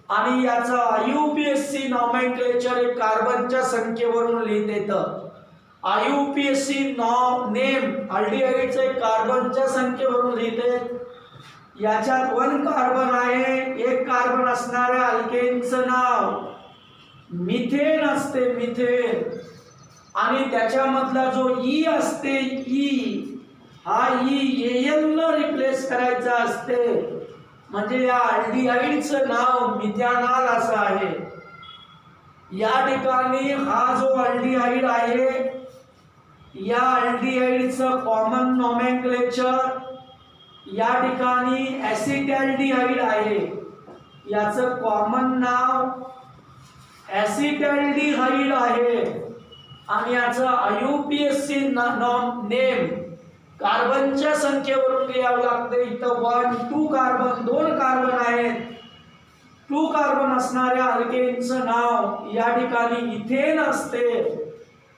आणि याचा आययुपीएसी नॉमेनक्लेचर हे कार्बनच्या संख्येवरून लिहिता येतं. आययुपीएसी नेम अल्डिहाइडचे कार्बनच्या संख्येवरून लिहिते. याच्यात 1 कार्बन आहे, 1 कार्बन असणाऱ्या अल्केनचं नाव मिथेन असते, मिथेन. आणि त्याच्यामधला जो ई असते, ई हा ई एल न रिप्लेस करायचा असते. म्हणजे या अल्डिहाइडचं नाव मिथॅनॉल असं आहे. या ठिकाणी हा जो अल्डिहाइड आहे या अल्डिहाइडचं कॉमन नॉमेनक्लेचर या ठिकाणी ऍसिटॅल्डिहाइड आहे. याचं कॉमन नाव ऍसिटॅल्डिहाइड आहे आणि याचा IUPAC नेम कार्बनच्या संख्येवरून लिहावं लागते. इथं 1 2 कार्बन, 2 कार्बन आहेत. 2 कार्बन असणाऱ्या अल्केनचं नाव या ठिकाणी इथेन असते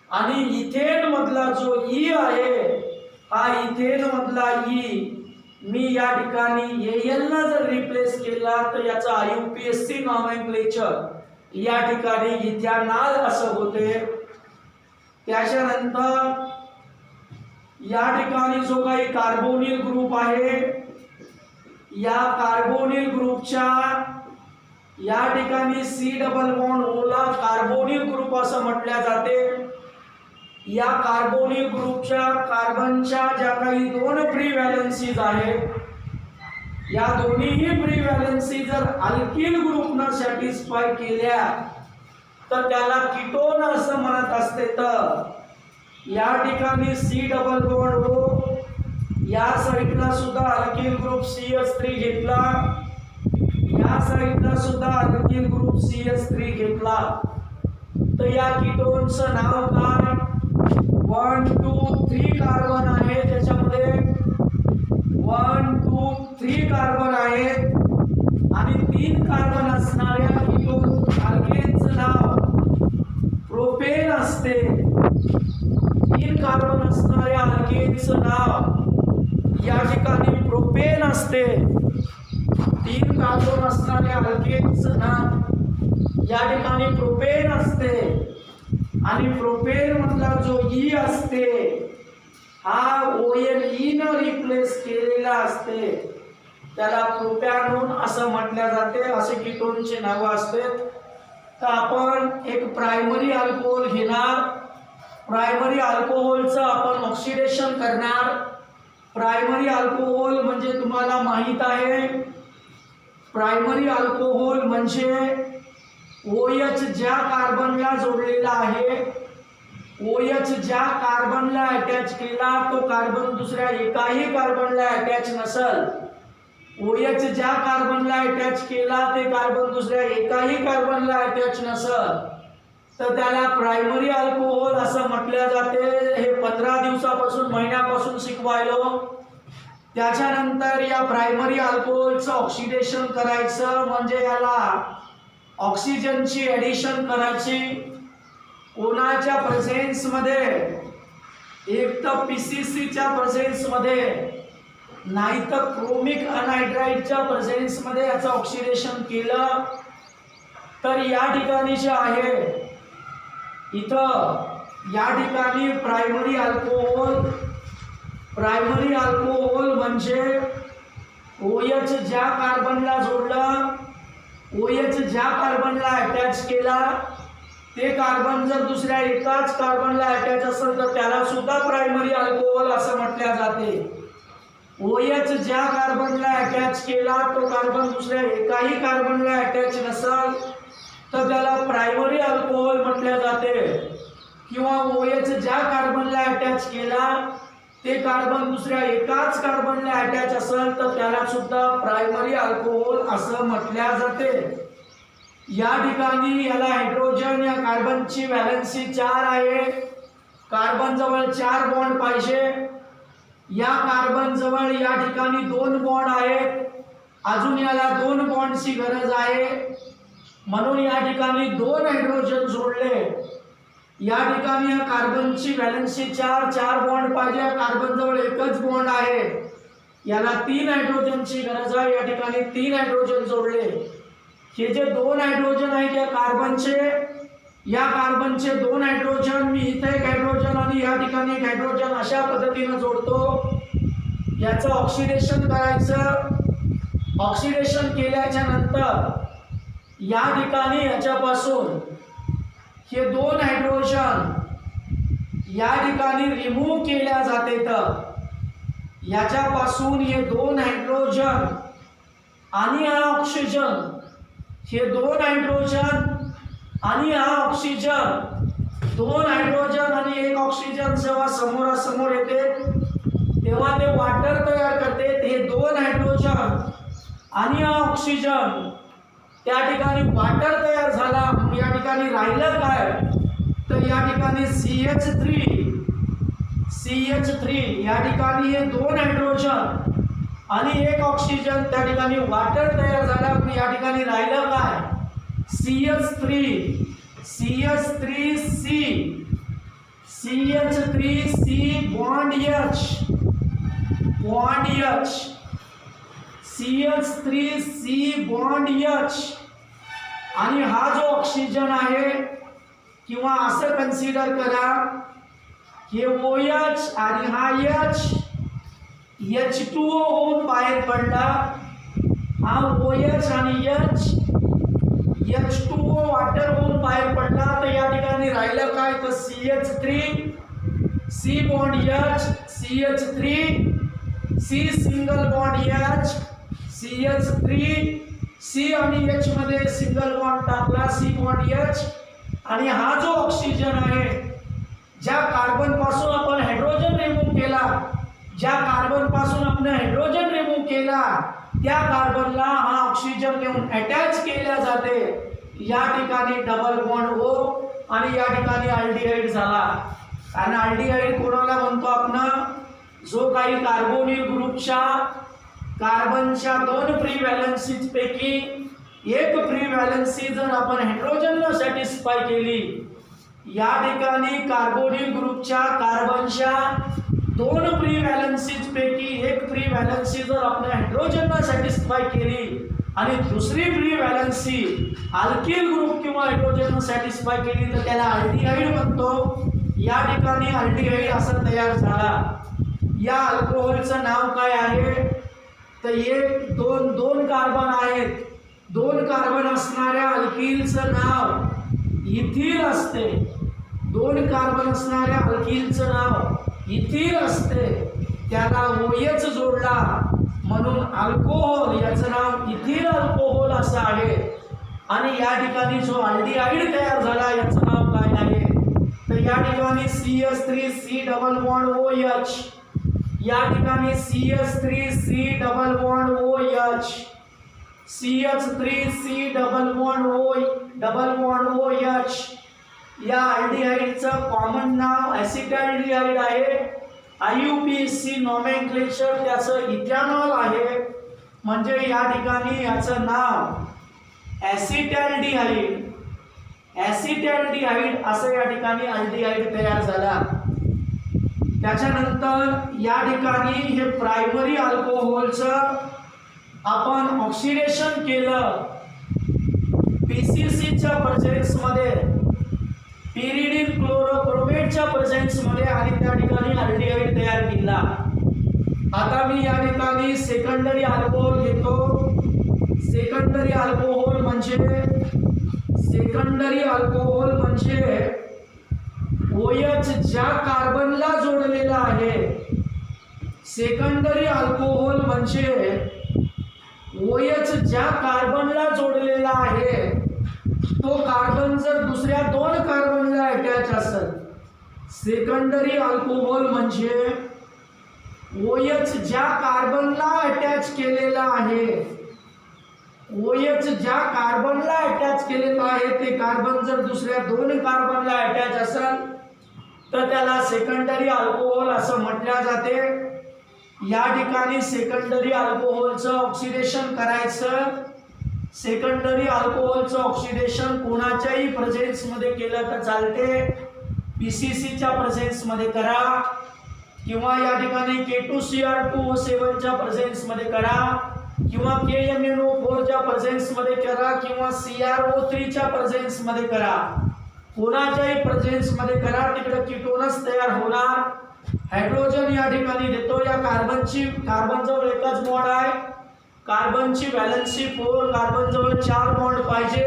आणि इथेन मधला जो ई आहे हा इथेन मधला ई मी या ठिकाणी एल ना जर रिप्लेस केला तर याचा IUPAC नॉमेनक्लेचर या ठिकाणी इथेनॉल असं होते. त्याच्यानंतर या ठिकाणी जो काही कार्बोनिल ग्रुप आहे या कार्बोनिल ग्रुपच्या या ठिकाणी C डबल बॉन्ड O ला कार्बोनिल ग्रुप असं म्हटले जाते. या कार्बोनिल ग्रुपच्या कार्बनच्या ज्या काही 2 फ्री व्हॅलेन्सीज आहेत या दोन्हीही फ्री व्हॅलेन्सी जर अल्किल ग्रुपनं सॅटिस्फाय केल्या तर त्याला कीटोन असं म्हणत असते. तर या ठिकाणी C डबल बॉन्ड O या साइडला सुद्धा अल्किल ग्रुप CH3 घेतला, या साइडला सुद्धा अल्किल ग्रुप CH3 घेतला तर या कीटोनचं नाव काय 1 2 3 कार्बन आहे. त्याच्यामध्ये 1 2 3 कार्बन आहेत आणि 3 कार्बन असणाऱ्या कीटोन अल्केनचं नाव प्रोपेन असते. 3 कार्बन असणाऱ्या अल्केनचं नाव या ठिकाणी प्रोपेन असते. 3 कार्बन असणाऱ्या अल्केनचं नाव या ठिकाणी प्रोपेन असते आणि प्रोपेन मधला जो ई असते हा ONE न रिप्लेस केलेला असते त्याला प्रोपॅनोन असं म्हटले जाते. असे कीटोनचे नाव असते. तर आपण एक प्रायमरी अल्कोहोल घेणार. प्रायमरी अल्कोहोलचं आपण ऑक्सिडेशन करणार. प्रायमरी अल्कोहोल म्हणजे तुम्हाला माहित आहे प्रायमरी अल्कोहोल म्हणजे OH ज्या कार्बनला जोडलेला आहे OH ज्या कार्बनला अटॅच केला तो कार्बन दुसऱ्या एकाही कार्बनला अटॅच नसल. OH ज्या कार्बनला अटॅच केला ते कार्बन दुसऱ्या एकाही कार्बनला अटॅच नसल तर त्याला प्रायमरी अल्कोहोल असं म्हटले जाते. हे 15 दिवसापासून महिन्यापासून शिकवायलो. त्याच्यानंतर या प्रायमरी अल्कोहोलचं ऑक्सिडेशन करायचं म्हणजे याला ऑक्सिजनची ॲडिशन करायची. कोणाच्या प्रेझेन्स मध्ये एक तर PCCच्या प्रेझेन्स मध्ये नाही तर क्रोमिक अनहायड्राइडच्या प्रेझेन्स मध्ये याचं ऑक्सिडेशन केलं तर या ठिकाणी जे आहे इथं या ठिकाणी प्रायमरी अल्कोहोल म्हणजे OH ज्या कार्बनला जोडलं OH ज्या कार्बनला अटॅच केला ते कार्बन जर दुसऱ्या एकाच कार्बनला अटॅच असेल तर त्याला सुद्धा प्रायमरी अल्कोहोल असं म्हटले जाते. OH ज्या कार्बनला अटॅच केला तो कार्बन दुसऱ्या एकाही कार्बनला अटॅच नसेल तर त्याला प्रायमरी अल्कोहोल म्हटले जाते. किंवा OH ज्या कार्बनला अटॅच केला ते कार्बन दुसऱ्या एकाच कार्बनला अटॅच असेल तर त्याला सुद्धा प्रायमरी अल्कोहोल असं म्हटले जाते. या ठिकाणी याला हायड्रोजन या कार्बनची व्हॅलेन्सी 4 आहे. कार्बन जवळ 4 बॉन्ड पाहिजे. या कार्बन जवळ या ठिकाणी 2 बॉन्ड आहेत. अजून याला 2 बॉन्डची गरज आहे म्हणून या ठिकाणी 2 हायड्रोजन जोडले. या ठिकाणी या कार्बनची व्हॅलेन्सी 4 बॉन्ड पाहिजे. कार्बन जवळ एकच बॉन्ड आहे. याला 3 हायड्रोजनची गरज आहे. या ठिकाणी 3 हायड्रोजन जोडले. हे जे 2 हायड्रोजन आहेत या कार्बनचे 2 हायड्रोजन मी इथे एक हायड्रोजन आणि या ठिकाणी एक हायड्रोजन अशा पद्धतीने जोडतो. याचं ऑक्सिडेशन करायचं. ऑक्सिडेशन केल्याच्या नंतर या ठिकाणी याच्यापासून हे 2 हायड्रोजन या ठिकाणी रिमूव्ह केल्या जाते. तर याच्यापासून हे 2 हायड्रोजन आणि हा ऑक्सिजन हे 2 हायड्रोजन आणि हा ऑक्सिजन 2 हायड्रोजन आणि एक ऑक्सिजन जेव्हा समोरासमोर येते तेव्हा ते वॉटर तयार करते. हे 2 हायड्रोजन आणि हा ऑक्सिजन त्या ठिकाणी वॉटर तयार झाला, मग या ठिकाणी राहिलं काय, तर या ठिकाणी CH3 या ठिकाणी हे 2 हायड्रोजन आणि 1 ऑक्सिजन, त्या ठिकाणी वॉटर तयार झाला, मग या ठिकाणी राहिलं काय, CH3C bond H CH3C bond H आणि हा जो ऑक्सिजन आहे, किंवा असं कन्सिडर करा हे OH आणि हा H H2O होऊन बाहेर पडला, हा OH आणि H2O वॉटर होऊन बाहेर पडला, तर या ठिकाणी राहिलं काय, तर CH3C bond H CH3C single bond H CH3C आणि H मध्ये सिंगल बॉन्ड टाकला, C बॉन्ड H आणि हा जो ऑक्सिजन आहे, ज्या कार्बन पासून आपण हायड्रोजन रिमूव्ह केला त्या कार्बनला हा ऑक्सिजन घेऊन अटॅच केल्या जाते, या ठिकाणी डबल बॉन्ड O आणि या ठिकाणी अल्डिहाइड झाला. आणि अल्डिहाइड कोणाला म्हणतो आपण, जो काही कार्बोनिल ग्रुपच्या कार्बनच्या 2 फ्री व्हॅलेन्सीज पैकी एक फ्री व्हॅलेन्सी जर आपण हायड्रोजनला सॅटिस्फाय केली, या ठिकाणी कार्बोनिल ग्रुपच्या कार्बनच्या 2 फ्री व्हॅलेन्सीज पैकी एक फ्री व्हॅलेन्सी जर आपण हायड्रोजनला सॅटिस्फाय केली आणि दुसरी फ्री व्हॅलेन्सी अल्किल ग्रुप किंवा हायड्रोजनला सॅटिस्फाय केली, तर त्याला अल्डिहाइड म्हणतो. या ठिकाणी अल्डिहाइड असं तयार झाला. या अल्कोहोलचं नाव काय आहे, तर एक दोन कार्बन आहेत, 2 कार्बन असणाऱ्या अल्किलचं नाव इथिल असते. 2 कार्बन असणाऱ्या अल्किलचं नाव इथिल असते, त्याला OH जोडला म्हणून अल्कोहोल, याचं नाव इथिल अल्कोहोल असं आहे. आणि या ठिकाणी जो अल्डिहाइड तयार झाला याचं नाव काय आहे, तर या ठिकाणी CH3C डबल बॉन्ड OH, या ठिकाणी CH3C double bond OH CH3C double bond OH. या अल्डिहाइडचं कॉमन नाव ॲसिटॅल्डिहाइड आहे. IUPAC नॉमेनक्लेचर त्याचं इथेनॉल आहे, म्हणजे या ठिकाणी याचं नाव ॲसिटॅल्डिहाइड असं या ठिकाणी अल्डिहाइड तयार झाला. त्याच्यानंतर या ठिकाणी हे प्रायमरी अल्कोहोलचं आपण ऑक्सिडेशन केलं PCCच्या प्रेझेन्समध्ये, पिरिडिन क्लोरोक्रोमेटच्या प्रेझेन्समध्ये, आणि त्या ठिकाणी अल्डिहाइड तयार केला. आता मी या ठिकाणी सेकंडरी अल्कोहोल घेतो. सेकंडरी अल्कोहोल म्हणजे OH ज्या कार्बनला जोडलेला आहे. सेकंडरी अल्कोहोल म्हणजे OH ज्या कार्बनला जोडलेला आहे, तो कार्बन जर दुसऱ्या 2 कार्बनला अटॅच असेल. सेकंडरी अल्कोहोल म्हणजे OH ज्या कार्बनला अटॅच केलेला आहे, OH ज्या कार्बनला अटॅच केलेला आहे, ते कार्बन जर दुसऱ्या 2 कार्बनला अटॅच असेल तर त्याला सेकंडरी अल्कोहोल असं म्हटलं जाते. या ठिकाणी सेकंडरी अल्कोहोलचं ऑक्सिडेशन करायचं. सेकंडरी अल्कोहोलचं ऑक्सिडेशन कोणाच्याही प्रेझेन्समध्ये केलं तर चालते. PCCच्या प्रेझेन्समध्ये करा, किंवा या ठिकाणी K2Cr2O7च्या प्रेझेन्समध्ये करा, किंवा KMnO4च्या प्रेझेन्समध्ये करा, किंवा CrO3च्या प्रेझेन्समध्ये करा. कोणाच्याही प्रेझेन्समध्ये करा, तिकडे कीटोनस तयार होणार. हायड्रोजन या ठिकाणी देतो. या कार्बन जवळ एकच बॉन्ड आहे, कार्बनची व्हॅलेन्सी 4, कार्बन जवळ 4 बॉन्ड पाहिजे.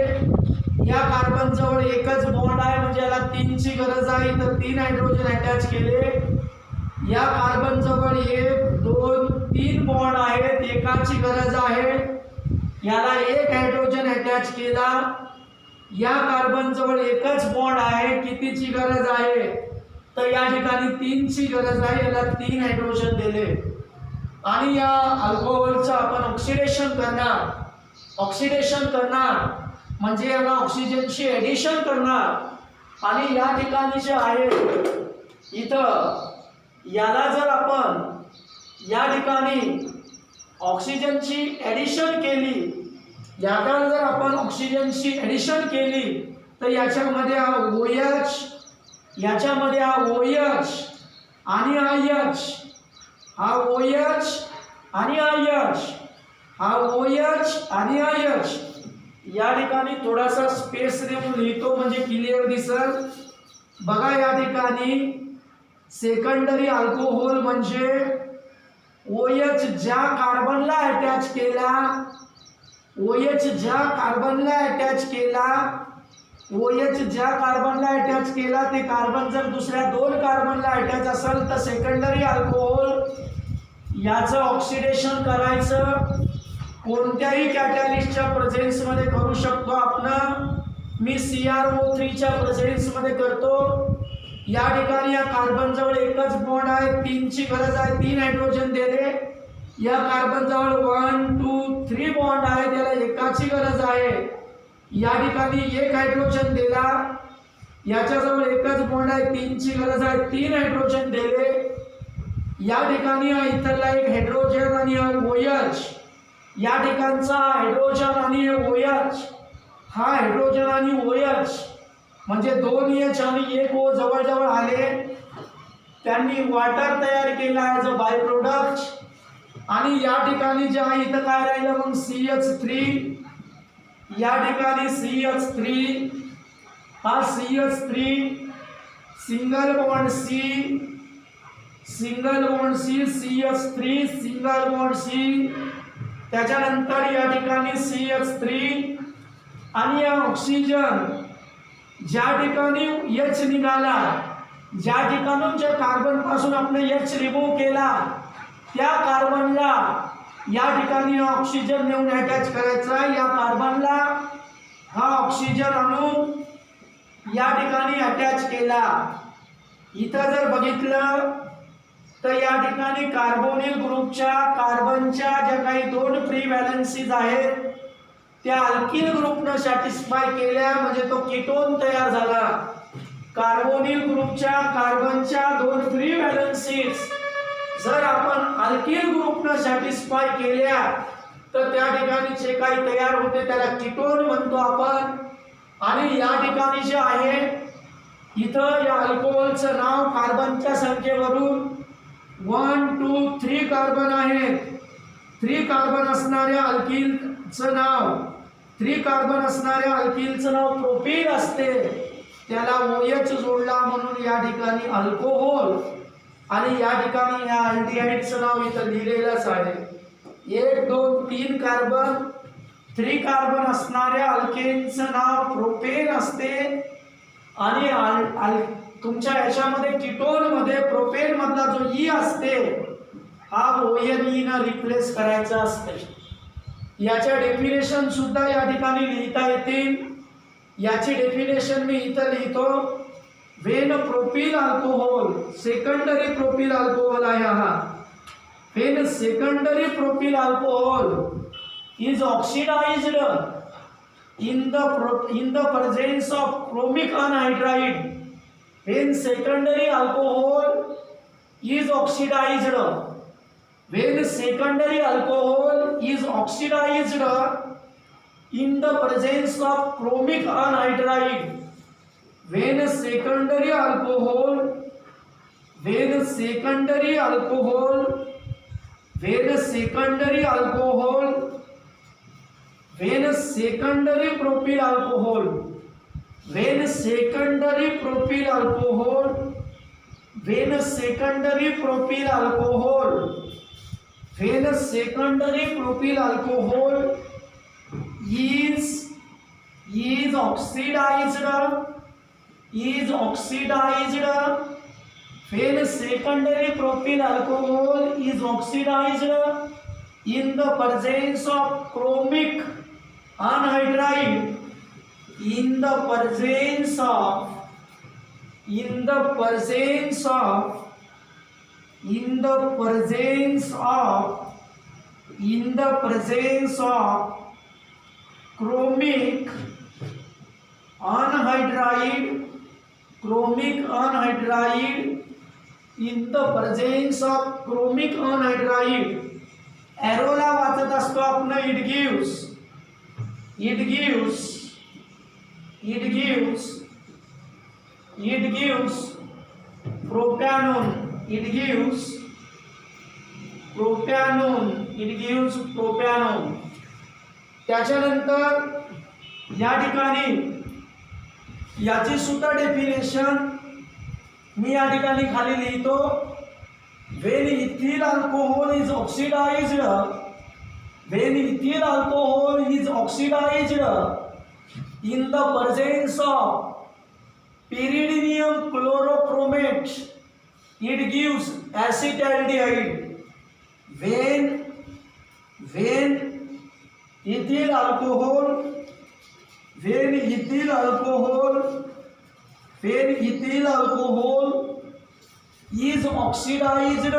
या कार्बन जवळ एकच बॉन्ड आहे, म्हणजे याला 3 ची गरज आहे, तर 3 हायड्रोजन अटॅच केले. या कार्बन जवळ 1 2 3 बॉन्ड आहेत, एकाची गरज आहे, याला 1 हायड्रोजन अटॅच केला. या कार्बन जवळ एकच बॉन्ड आहे, कितीची गरज आहे, तर या ठिकाणी 3 ची गरज आहे, याला 3 हायड्रोजन दिले. आणि या अल्कोहोलचं आपण ऑक्सिडेशन करणार. ऑक्सिडेशन करणार, म्हणजे याला ऑक्सिजनची ॲडिशन करणार. आणि या ठिकाणी जे आहे इथं याला जर आपण या ठिकाणी ऑक्सिजनची ॲडिशन केली, याला जर आपण ऑक्सिजनची ॲडिशन केली तर याच्यामध्ये हा OH, याच्यामध्ये हा OH आणि हा H, हा OH आणि हा H, हा OH आणि हा H. या ठिकाणी थोडासा स्पेस देऊन लिहितो म्हणजे क्लिअर दिसेल. बघा या ठिकाणी सेकंडरी अल्कोहोल म्हणजे OH ज्या कार्बनला अटॅच केला, OH ज्या कार्बनला अटॅच केला, OH ज्या कार्बनला अटॅच केला ते कार्बन जर दुसऱ्या 2 कार्बनला अटॅच असेल तर सेकंडरी अल्कोहोल याचं ऑक्सिडेशन करायचं कोणत्याही कॅटॅलिस्टच्या प्रेझेन्स मध्ये करू शकतो आपण. मी CrO3 च्या प्रेझेन्स मध्ये करतो. या ठिकाणी या कार्बन जवळ एकच बॉन्ड आहे, 3 ची गरज आहे, 3 हायड्रोजन दिले. या कार्बन जवळ 1 2 3 बॉन्ड आहे, त्याला एकाची गरज आहे. या ठिकाणी 1 हायड्रोजन दिला, याच्याजवळ एकच बॉन्ड आहे, 3 ची गरज आहे, 3 हायड्रोजन दिले. या ठिकाणी हा इथला 1 हायड्रोजन आणि हा OH, या ठिकाणचा हायड्रोजन आणि OH, हा हायड्रोजन आणि OH म्हणजे 2 H आणि 1 O जवळजवळ आले. त्यांनी वॉटर तयार केला ॲज अ बाय प्रोडक्ट. आणि या ठिकाणी जे आहे इथं काय राहिलं मग CH3, या ठिकाणी CH3, हा CH3 single bond C, single bond C, CH3 single bond C. त्याच्यानंतर या ठिकाणी CH3 आणि या ऑक्सिजन ज्या ठिकाणी H निघाला, ज्या ठिकाणून ज्या कार्बन पासून आपण H रिमूव्ह केला त्या कार्बनला या ठिकाणी ऑक्सिजन नेऊन अटॅच करायचा. या कार्बनला हा ऑक्सिजन आणून या ठिकाणी अटॅच केला. इथं जर बघितलं तर या ठिकाणी कार्बोनिल ग्रुपच्या कार्बनच्या ज्या काही 2 फ्री व्हॅलेन्सीज आहेत त्या अल्किल ग्रुपनं सॅटिस्फाय केल्या म्हणजे तो कीटोन तयार झाला. कार्बोनिल ग्रुपच्या कार्बनच्या 2 फ्री व्हॅलेन्सीज जर आपण अल्किल ग्रुपनं सॅटिस्फाय केल्या तर त्या ठिकाणी जे काही तयार होते त्याला कीटोन म्हणतो आपण. आणि या ठिकाणी जे आहे इथं या अल्कोहोलचं नाव कार्बनच्या संख्येवरून 1 2 3 कार्बन आहेत. 3 कार्बन असणाऱ्या अल्किलचं नाव, 3 कार्बन असणाऱ्या अल्किलचं नाव प्रोपीन असते. त्याला OH जोडला म्हणून या ठिकाणी अल्कोहोल. आणि या ठिकाणी या अल्डिहाइडचं नाव इथं लिहिलेलंच आहे. 1 2 3 कार्बन, 3 कार्बन असणाऱ्या अल्केनचं नाव प्रोपेन असते. आणि तुमच्या याच्यामध्ये कीटोन मध्ये प्रोपेन मधला जो E असते हा ONE ना रिप्लेस करायचा असते. याच्या डेफिनेशन सुद्धा या ठिकाणी लिहिता येतील. याची डेफिनेशन मी इथं लिहितो. When propyl alcohol, secondary propyl alcohol आहे हा. When secondary propyl alcohol is oxidised in the presence of chromic anhydride, when secondary alcohol is oxidized, when secondary alcohol is oxidized in the presence of chromic anhydride, when secondary alcohol when secondary alcohol when secondary propyl alcohol when secondary propyl alcohol when secondary propyl alcohol when secondary propyl alcohol is oxidized when secondary propyl alcohol is oxidized in the presence of chromic anhydride, in the presence of chromic anhydride in the presence of chromic anhydride. Ellora वाचत असतो आपण. it gives propanone. त्याच्यानंतर या ठिकाणी याची सुद्धा definition मी या ठिकाणी खाली लिहितो. when ethyl alcohol is oxidized in the presence of pyridinium chlorochromate, it gives acetaldehyde. When ethyl alcohol is oxidized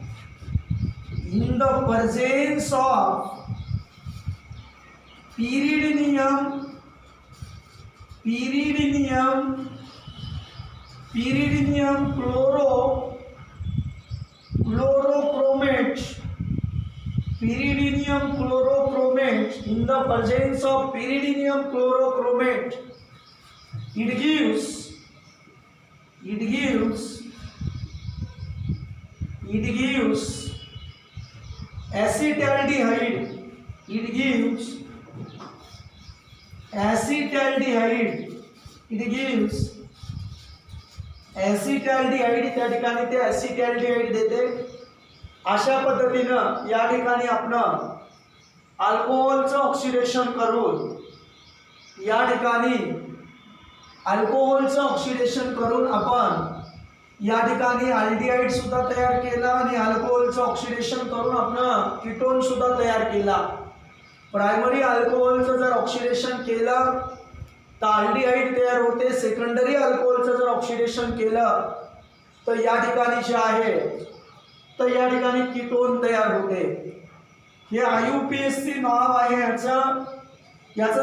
in the presence of pyridinium chlorochromate, in the presence of pyridinium chlorochromate, it gives acetaldehyde. त्या ठिकाणी ते acetaldehyde देते. अशा पद्धतीनं या ठिकाणी आपण अल्कोहोलचं oxidation करून आपण या ठिकाणी अल्डिहाइड सुद्धा तयार केला आणि अल्कोहोलचं ऑक्सिडेशन करून आपण कीटोन सुद्धा तयार केला. प्रायमरी अल्कोहोलचं जर ऑक्सिडेशन केलं तर अल्डिहाइड तयार होते. सेकंडरी अल्कोहोलचं जर ऑक्सिडेशन केलं तर या ठिकाणी जे आहे तर या ठिकाणी कीटोन तयार होते. हे IUPAC नाव आहे याचं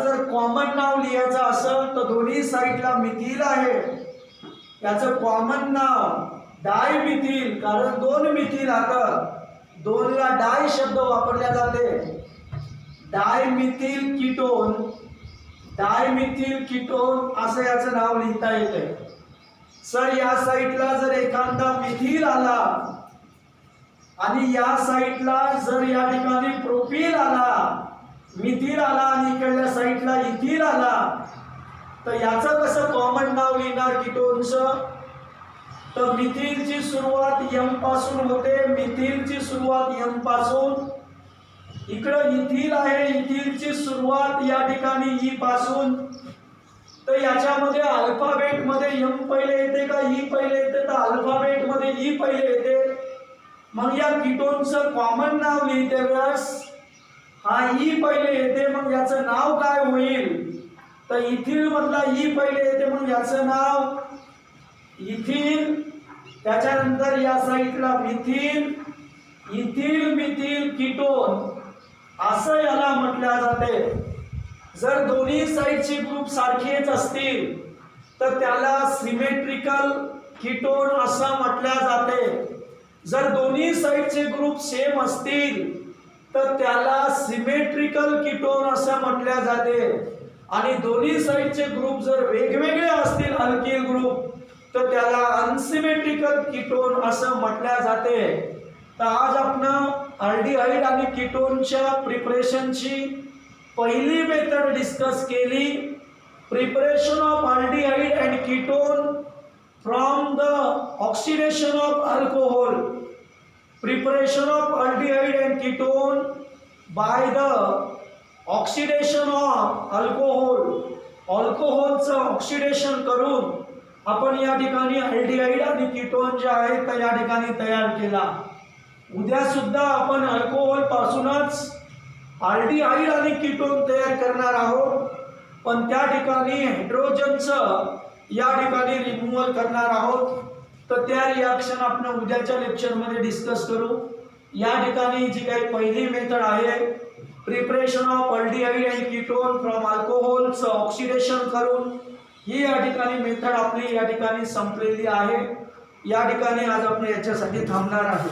जर कॉमन नाव लिहायचं असेल तर दोन्ही साईडला मिथिल आहे. याचं कॉमन नाव डायमिथिल, कारण दोन मिथिल आता दोनला डाय शब्द वापरला जाते. डायमिथिल कीटोन असं याचं नाव लिहिता येते. सर या साईडला जर एखादा मिथिल आला आणि या साईडला जर या ठिकाणी प्रोपिल आला, मिथिल आला आणि इकडल्या साईडला इथिल आला तर याचं कसं कॉमन नाव लिहिणार कीटोनचं? तर मिथिलची सुरुवात M पासून होते. मिथिलची सुरुवात M पासून. इकडे इथिल आहे, इथिलची सुरुवात या ठिकाणी E पासून. तर याच्यामध्ये अल्फाबेट मध्ये M पहिले येते का E पहिले येते? तर अल्फाबेट मध्ये E पहिले येते. मग या कीटोनचं कॉमन नाव लिहिते वेळेस हा E पहिले येते. मग याचं नाव काय होईल? तर इथिल मधला E पहिले येते, मग याचं नाव इथिल. त्याच्यानंतर या साईडला मिथिल कीटोन असं याला म्हटलं जाते. जर दोन्ही साईडचे ग्रुप सारखेच असतील तर त्याला सिमेट्रिकल कीटोन असं म्हटलं जाते. जर दोन्ही साईडचे ग्रुप सेम असतील तर त्याला सिमेट्रिकल कीटोन असं म्हटलं जाते. आणि दोन्ही साईडचे ग्रुप जर वेगवेगळे असतील अल्किल ग्रुप तर त्याला अनसिमेट्रिकल कीटोन असं म्हटलं जाते. तर आज आपण अल्डिहाइड आणि कीटोनच्या प्रिपरेशनची पहिली मेथड डिस्कस केली. Preparation of aldehyde and ketone from the oxidation of alcohol. Preparation of aldehyde and ketone by the oxidation of alcohol. अल्कोहोलचं ऑक्सिडेशन करून आपण या ठिकाणी अल्डिहाइड आणि कीटोन जे आहेत त्या या ठिकाणी तयार केला. उद्या सुद्धा आपण अल्कोहोल पासूनच अल्डिहाइड आणि कीटोन तयार करणार आहोत. पण त्या ठिकाणी हायड्रोजनचं या ठिकाणी रिमूव्हल करणार आहोत। तर त्या रिॲक्शन आपण उद्याच्या लेक्चरमध्ये डिस्कस करू। या ठिकाणी जी काही पहिली मेथड आहे, preparation of aldehyde and ketone from अल्कोहोलचं ऑक्सिडेशन करून, ही या ठिकाणी मेथड आपली या ठिकाणी संपलेली आहे। या ठिकाणी आज आपण याच्यासाठी थांबणार आहे।